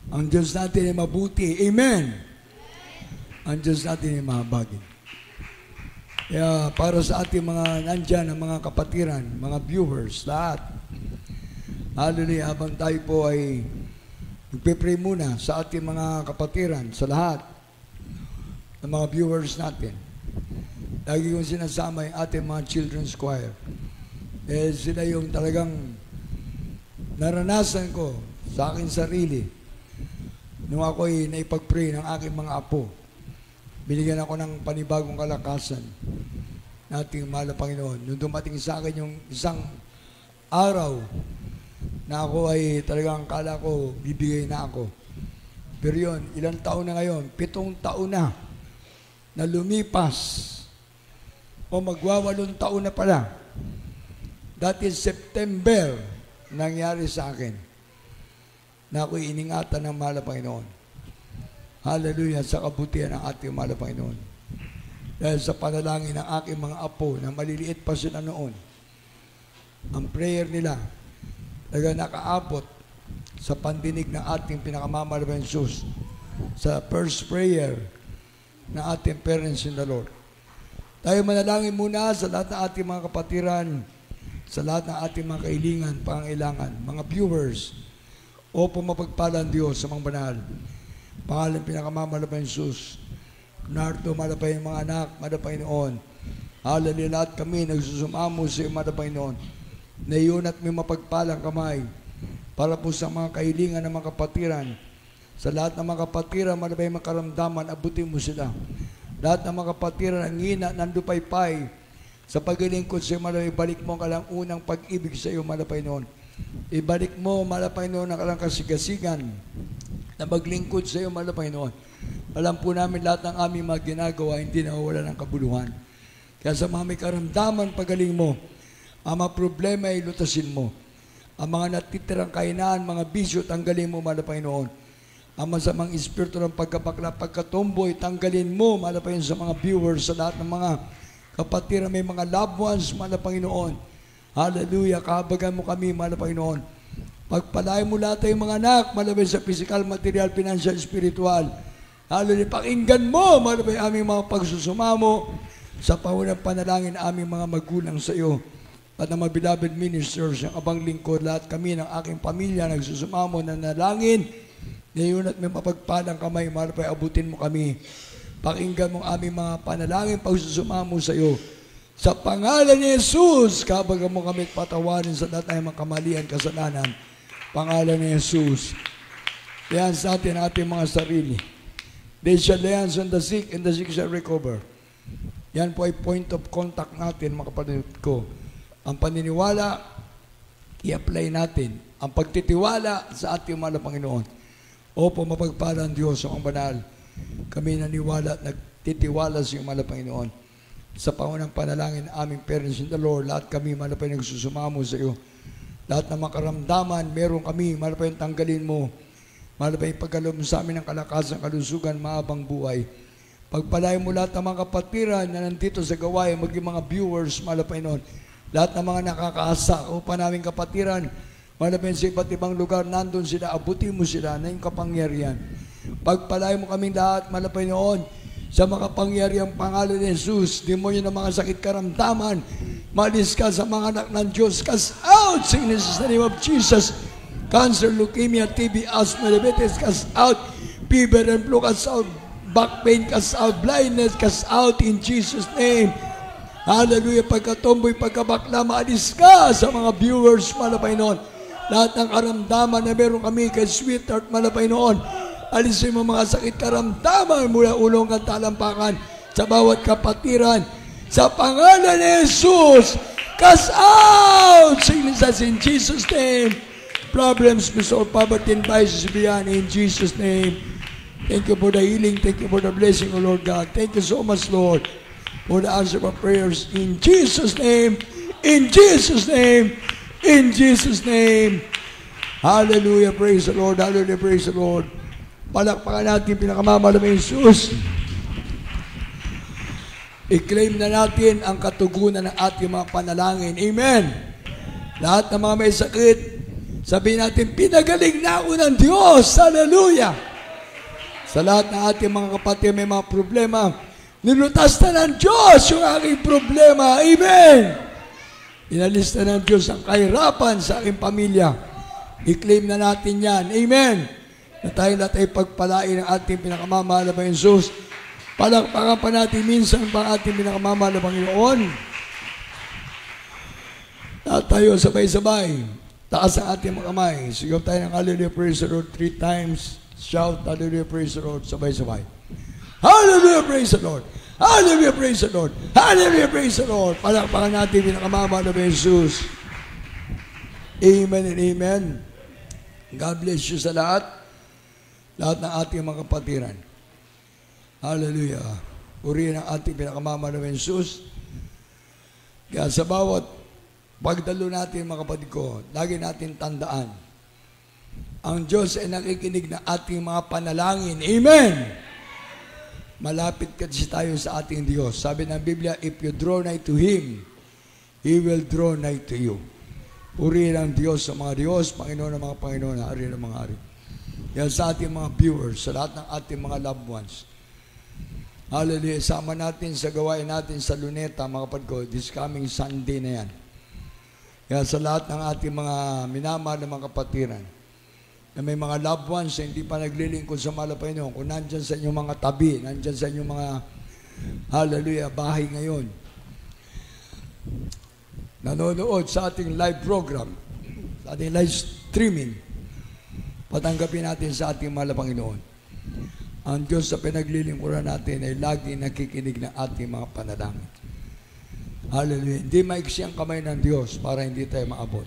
Ang Diyos natin ay mabuti. Amen. Ang Diyos natin ay mahabagin. Kaya para sa ating mga nandyan, ang mga kapatiran, mga viewers, lahat. Hallelujah. Habang tayo po ay magpipray muna sa ating mga kapatiran, sa lahat ng mga viewers natin. lagi kong sinasama yung ating mga children's choir. Eh, sila yung talagang naranasan ko sa akin sarili nung ako'y naipag-pray ng aking mga apo. Binigyan ako ng panibagong kalakasan na ating mahal na Panginoon. Nung dumating sa akin yung isang araw na ako ay talagang kala ko bibigay na ako. Pero yun, ilang taon na ngayon? 7 taon na lumipas o magwawalong taon na pala. That is September nangyari sa akin na ako'y iningatan ng mahal na Panginoon. Hallelujah, sa kabutihan ng ating mahal na Panginoon. Dahil sa panalangin ng aking mga apo na maliliit pa sila noon, ang prayer nila nakaabot sa pandinig ng ating pinakamamahal na Jesus, sa first prayer ng ating parents in the Lord. Tayo manalangin muna sa lahat ng ating mga kapatiran, sa lahat ng ating mga kailingan, pangangailangan, mga viewers. Opo, mapagpalang Diyos sa mga banal. Pangalan pinakamamahal na Jesus. Narto, malapay ang mga anak, malapay noon. Hallelujah, lahat kami nagsusumamo sa iyo, malapay noon. Na iyon at may mapagpalang kamay para po sa mga kailingan ng mga kapatiran. Sa lahat ng mga kapatiran, malapay mga karamdaman, abutin mo sila. Lahat ng mga kapatiran, ang hina, nandupaypay, sa paglilingkod sa iyo, malapay, ibalik mo ang kalang unang pag-ibig sa iyo, malapay noon. Ibalik mo, malapay noon, ang kalang kasigasigan na maglingkod sa iyo, malapay noon. Alam po namin lahat ng aming mga ginagawa, hindi nawawala ng kabuluhan. Kaya sa mga may karamdaman, pagaling mo. Ang mga problema ay lutasin mo. Ang mga natitirang kainaan, mga bisyo, tanggalin mo, malapay noon. Ang masamang espiritu ng pagkabakla, pagkatumboy, tanggalin mo, malapay sa mga viewers, sa lahat ng mga kapatid na may mga loved ones, malapay noon. Hallelujah, kahabagan mo kami, malapay noon. Pagpalain mo lahat ay mga anak, malapay sa physical, material, financial, spiritual. Hallelujah, pakinggan mo, malapay aming mga pagsusumamo sa paunang panalangin aming mga magulang sa iyo. At ang mga beloved ministers, ang abang lingkod, lahat kami ng aking pamilya nagsusumamo na nalangin. Ngayon at may mapagpalang kamay, malapay abutin mo kami. Pakinggan mo aming mga panalangin pagsusumamo sa iyo. Sa pangalan ni Jesus, kabagan mo kami patawarin sa lahat ng mga kamalian, kasalanan. Pangalan ni Jesus. Yan sa atin ating mga sarili. They shall lay hands on the sick and the sick shall recover. Yan po ay point of contact natin, mga kapatid ko. Ang paniniwala, i-apply natin. Ang pagtitiwala sa ating mahal na Panginoon. Opo, mapagpalang Diyos ang banal. Kami naniwala at nagtitiwala sa iyong mahal na Panginoon. Sa pangunang panalangin aming parents in the Lord, lahat kami malapay nagsusumamo sa iyo. Lahat ng makaramdaman, meron kami, malapay tanggalin mo. Malapay pagkaloob sa amin ng kalakasan, kalusugan, mahabang buhay. Pagpalain mo lahat ng mga kapatiran na nandito sa gawain, maging mga viewers, malapay noon. Lahat ng mga nakakaasa, upang naming kapatiran, malapay sa iba't ibang lugar, nandun sila, abutin mo sila na yung kapangyarihan. Pagpalain mo kaming lahat, malapay noon, sa makapangyariang pangalan ni Jesus, demonyo ng mga sakit karamdaman, malis ka sa mga anak ng Diyos, cast out sickness in the name of Jesus. Cancer, leukemia, TB, asthma, diabetes, cast out. Fever and flu, cast out. Back pain, cast out. Blindness, cast out in Jesus' name. Hallelujah. Pagkatomboy, pagkabakla, maalis ka sa mga viewers, malapay noon. Lahat ng karamdaman na meron kami kay Sweetheart, malapay noon. Alisin mo mga sakit karamdaman mula ulong at talampakan sa bawat kapatiran. Sa pangalan ni Jesus, cast out sicknesses in Jesus' name. Problems, resolve, poverty, and vices beyond in Jesus' name. Thank you for the healing. Thank you for the blessing, O Lord God. Thank you so much, Lord, for the answer of prayers in Jesus' name. In Jesus' name. In Jesus' name. Hallelujah. Praise the Lord. Hallelujah. Praise the Lord. Palakpakan natin pinakamamahal na Jesus. I-claim na natin ang katugunan ng ating mga panalangin. Amen. Lahat ng mga may sakit, sabihin natin, pinagaling na ako ng Diyos. Hallelujah. Sa lahat ng ating mga kapatid may mga problema, nilutas na ng Diyos yung aking problema. Amen. Inalis na ng Diyos ang kahirapan sa aking pamilya. I-claim na natin yan. Amen. Na tayo lahat ay pagpalain ng ating pinakamamahal na Jesus. Palakpakan pa natin minsan pa ating pinakamamahal na Panginoon. At tayo sabay-sabay. Taas ang ating mga kamay. Sigaw tayo ng Hallelujah, praise the Lord 3 times. Shout, Hallelujah, praise the Lord. Sabay-sabay. Hallelujah, praise the Lord. Hallelujah, praise the Lord. Hallelujah, praise the Lord. Palakpakan natin pinakamamahal na Jesus. Amen and amen. God bless you sa lahat. Lahat ng ating mga kapatiran. Hallelujah. Purihin ang ating pinakamamahal na Jesus. Kaya sa bawat pagdalo natin mga kapatid ko, lagi natin tandaan, ang Diyos ay nakikinig ng ating mga panalangin. Amen! Malapit kasi tayo sa ating Diyos. Sabi ng Biblia, if you draw nigh to Him, He will draw nigh to you. Purihin ang Diyos sa mga Diyos, Panginoon ng mga Panginoon, Hari ng mga Hari. Yan sa ating mga viewers, sa lahat ng ating mga loved ones. Hallelujah. Sama natin sa gawain natin sa Luneta, mga kapatid ko, this coming Sunday na yan. Kaya sa lahat ng ating mga minamahal na mga kapatiran, na may mga loved ones na hindi pa naglilingkod sa mahal na Panginoon, kung nandyan sa inyong mga tabi, nandyan sa inyong mga, hallelujah, bahay ngayon, nanonood sa ating live program, sa ating live streaming, patanggapin natin sa ating mahal na Panginoon. Ang Diyos sa pinaglilingkuran natin ay lagi nakikinig ng ating mga panalangin. Hallelujah. Hindi maiksi ang kamay ng Diyos para hindi tayo maabot.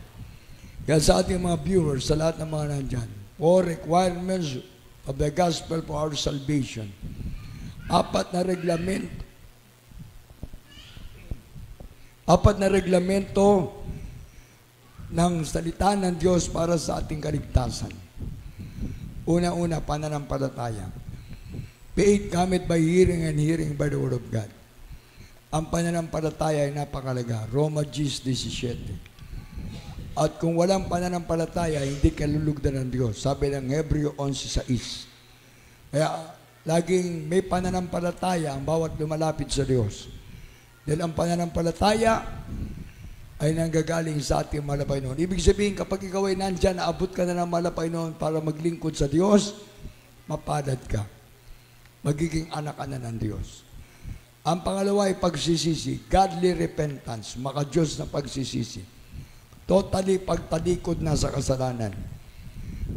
Kaya sa ating mga viewers, sa lahat ng mga nandyan, all requirements of the gospel for our salvation. 4 na reglamento ng salita ng Diyos para sa ating kaligtasan. Una-una, pananampalataya. Faith cometh by hearing and hearing by the word of God. Ang pananampalataya ay napakalaga. Roma 10:17. At kung walang pananampalataya, hindi ka lulugdan ng Diyos. Sabi ng Hebreo 11:6. Kaya laging may pananampalataya ang bawat lumalapit sa Diyos. Dahil ang pananampalataya ay nanggagaling sa ating mahal na Panginoon. Ibig sabihin, kapag ikaw ay nandyan, naabot ka na ng mahal na Panginoon para maglingkod sa Diyos, mapalad ka. Magiging anak ka na ng Diyos. Ang pangalawa ay pagsisisi, godly repentance, maka-Diyos na pagsisisi. Totally pagtalikod na sa kasalanan.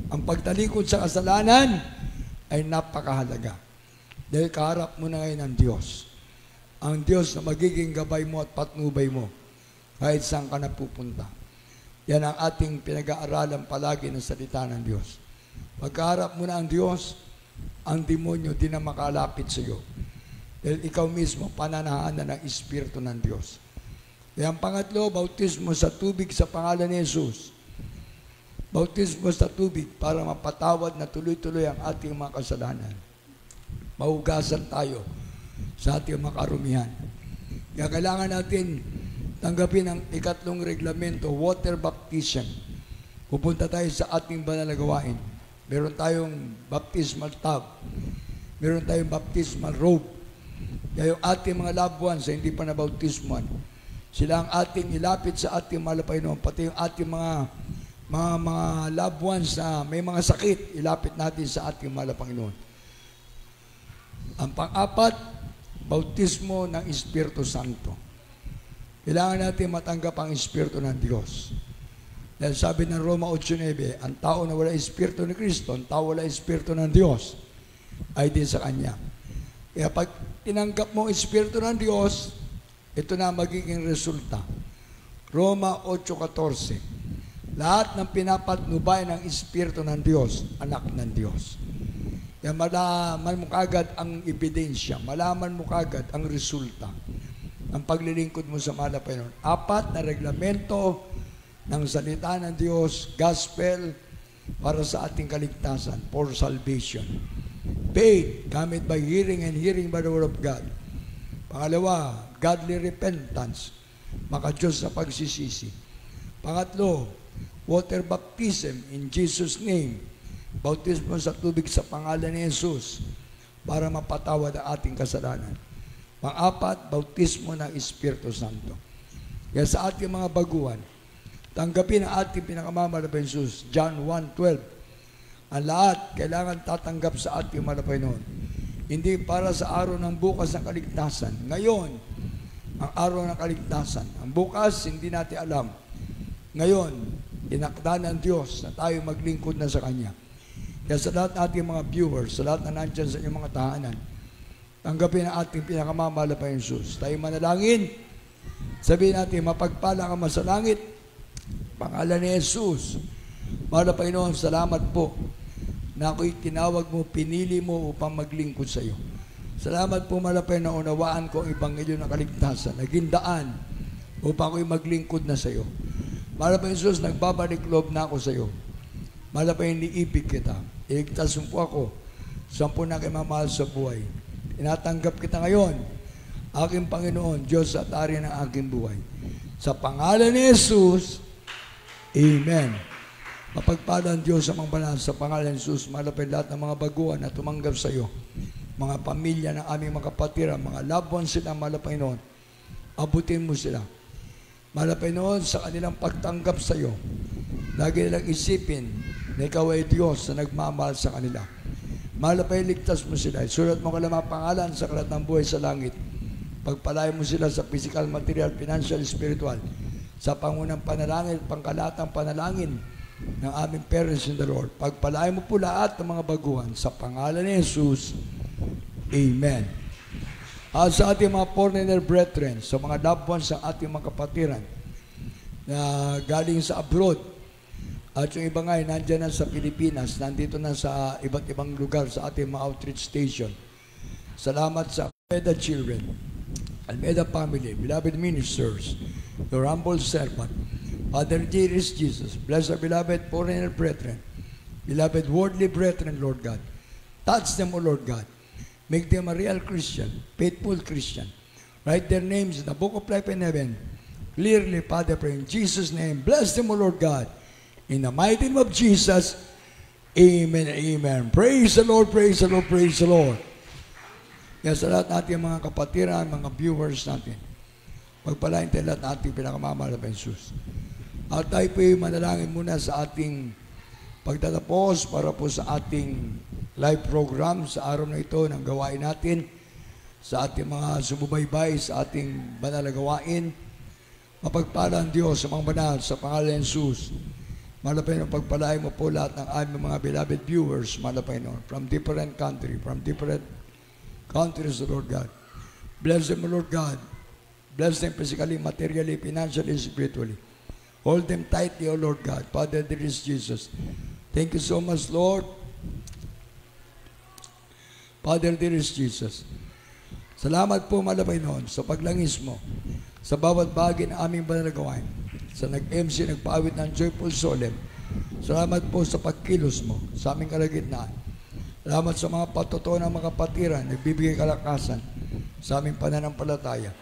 Ang pagtalikod sa kasalanan ay napakahalaga. Dahil kaharap mo na ngayon ang Diyos. Ang Diyos na magiging gabay mo at patnubay mo kahit saan ka napupunta. Yan ang ating pinag-aaralan palagi ng salita ng Diyos. Pagkaharap mo na ang Diyos, ang demonyo di na makalapit sa iyo. Dahil ikaw mismo pananahan na ng Espiritu ng Diyos. Kaya ang pangatlo, bautismo sa tubig sa pangalan ni Jesus. Bautismo sa tubig para mapatawad na tuloy-tuloy ang ating mga kasalanan. Mahugasan tayo sa ating mga karumihan. Kaya kailangan natin tanggapin ang ikatlong reglamento, water baptism. Pupunta tayo sa ating banal na gawain. Meron tayong baptismal tub. Meron tayong baptismal robe. Kaya yung ating mga loved ones na hindi pa nabautismuhan, sila ang ating ilapit sa ating mahal na Panginoon. Pati yung ating mga loved ones na may mga sakit, ilapit natin sa ating mahal na Panginoon. Ang pang-apat, bautismo ng Espiritu Santo. Kailangan natin matanggap ang Espiritu ng Diyos. Dahil sabi ng Roma 8:9, ang tao na wala Espiritu ni Kristo, ang tao wala Espiritu ng Diyos, ay din sa Kanya. Kaya pag tinanggap mo ang Espiritu ng Diyos, ito na magiging resulta. Roma 8:14. Lahat ng pinapatnubay ng Espiritu ng Diyos, anak ng Diyos. Kaya malaman mo kagad ang ebidensya, malaman mo kagad ang resulta ng paglilingkod mo sa mahal na Panginoon. 4 na reglamento ng salita ng Diyos, gospel, para sa ating kaligtasan, for salvation. Faith, cometh by hearing and hearing by the word of God. Pangalawa, godly repentance, maka-Diyos na pagsisisi. Pangatlo, water baptism in Jesus' name, bautismo sa tubig sa pangalan ni Jesus, para mapatawad ang ating kasalanan. Pang-apat, bautismo ng Espiritu Santo. Kaya sa ating mga baguhan, tanggapin ang ating pinakamamahal na Jesus, John 1:12. Ang lahat kailangan tatanggap sa ating mahal na Panginoon. Hindi para sa araw ng bukas ng kaligtasan. Ngayon, ang araw ng kaligtasan. Ang bukas, hindi natin alam. Ngayon, inakda ng Diyos na tayo maglingkod na sa Kanya. Kaya sa lahat nating mga viewers, sa lahat na nandyan sa inyong mga tahanan, tanggapin ang ating pinakamamahal na Panginoon Jesus. Tayo manalangin. Sabihin natin, mapagpala ka man sa langit. Pangalan ni Jesus. Mahal na Panginoon, salamat po na ako'y tinawag mo, pinili mo upang maglingkod sa iyo. Salamat po, mahal na Panginoon, unawaan ko ang Ebanghelyo ng kaligtasan. Naging daan upang ako'y maglingkod na sa iyo. Mahal na Panginoon Jesus, nagbabalik loob na ako sa iyo. Mahal na Panginoon, iniibig kita. Iligtas mo po ako. Sampu na kayo mamahal sa buhay. Tinatanggap kita ngayon, aking Panginoon, Diyos at Ari ng aking buhay. Sa pangalan ni Jesus, Amen. Mapagpala ang Diyos sa mga banal sa pangalan ni Jesus, malapit lahat ng mga baguhan na tumanggap sa iyo. Mga pamilya ng aming mga kapatiran, mga loved ones sila, malapit noon. Abutin mo sila. Malapit noon sa kanilang pagtanggap sa iyo. Lagi nilang isipin na ikaw ay Diyos na nagmamahal sa kanila. Malapit ligtas mo sila. Sulat mo kalang mga pangalan sa kalat ng buhay sa langit. Pagpalain mo sila sa physical, material, financial, spiritual. Sa pangunang panalangin, pangkalatang panalangin ng aming parents in the Lord. Pagpalain mo po lahat ng mga baguhan sa pangalan ni Jesus. Amen. At sa ating mga foreigner brethren, sa mga loved ones ng ating mga kapatiran na galing sa abroad, at yung iba nga ay nandyan na sa Pilipinas, nandito na sa iba't ibang lugar sa ating mga outreach station. Salamat sa Almeida children, Almeida family, beloved ministers, your humble servant, Father dearest Jesus, bless our beloved foreigner brethren, beloved worldly brethren, Lord God. Touch them, O Lord God. Make them a real Christian, faithful Christian. Write their names in the book of life in heaven. Clearly, Father, pray in Jesus' name. Bless them, O Lord God. In the mighty name of Jesus, Amen, Amen. Praise the Lord, praise the Lord, praise the Lord. Kaya sa lahat natin mga kapatiran, mga viewers natin, pagpalain tayo lahat natin pinakamamahal na Jesus. At tayo po manalangin muna sa ating pagtatapos para po sa ating live program sa araw na ito ng gawain natin, sa ating mga sumubaybay, sa ating banal na gawain. Mapagpala ang Diyos sa mga banal sa pangalan ng Jesus. Malapay ng pagpalain mo po lahat ng aming mga beloved viewers, malapay nun, from different country, from different countries, Lord God. Bless them, Lord God. Bless them physically, materially, financially, spiritually. Hold them tightly, O Lord God. Father, there is Jesus. Thank you so much, Lord. Father, there is Jesus. Salamat po, malapay nun, sa paglangis mo, sa bawat bagay na aming banal na gawain. Sa nag-MC, nagpaawit ng Joyful Solemn. Salamat po sa pagkilos mo sa aming kalagitnaan. Salamat sa mga patutuo ng mga kapatiran, nagbibigay kalakasan sa aming pananampalataya.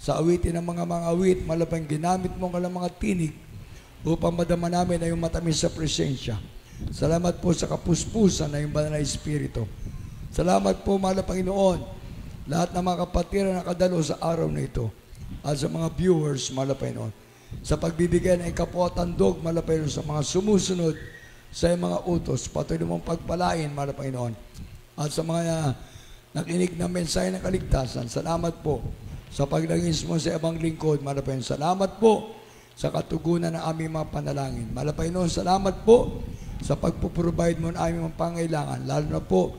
Sa awitin ng mga awit, malapang ginamit mo kalang mga tinig upang madama namin na yung matamis sa presensya. Salamat po sa kapuspusan na yung banal na Espiritu. Salamat po, mahal na Panginoon, lahat ng mga kapatiran na kadalo sa araw na ito at sa mga viewers, mahal na Panginoon, sa pagbibigay ng ikapotandog, mahal na Panginoon, sa mga sumusunod sa mga utos, patuloy mong pagpalain, mahal na Panginoon, at sa mga nakinig ng mensahe ng kaligtasan. Salamat po sa paglangis mo sa ibang lingkod, mahal na Panginoon. Salamat po sa katugunan ng aming mga panalangin. Mahal na Panginoon, salamat po sa pagpuprovide mo ng aming mga pangailangan, lalo na po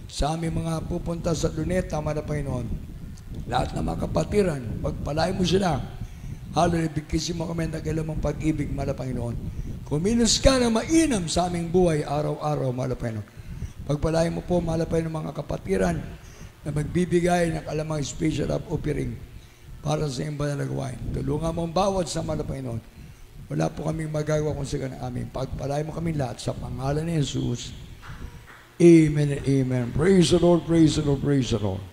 sa aming mga pupunta sa Luneta, mahal na Panginoon. Lahat ng mga kapatiran, pagpalain mo sila. Hallelujah, bigkisin mo kami ng kailangang pag-ibig, mahal na Panginoon. Kumilos ka na mainam sa aming buhay araw-araw, mahal na Panginoon. Pagpalain mo po, mahal na Panginoon, mga kapatiran na magbibigay ng kalamang special of offering para sa iyong banal na gawain. Tulungan mo ang bawat sa mahal na Panginoon. Wala po kaming magagawa kung sa ganang amin. Pagpalain mo kami lahat sa pangalan ni Jesus. Amen and amen. Praise the Lord, praise the Lord, praise the Lord.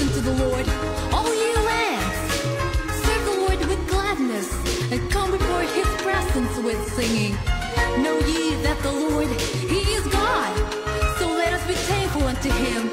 Listen to the Lord, all ye lands. Serve the Lord with gladness, and come before his presence with singing. Know ye that the Lord, he is God. So let us be thankful unto him,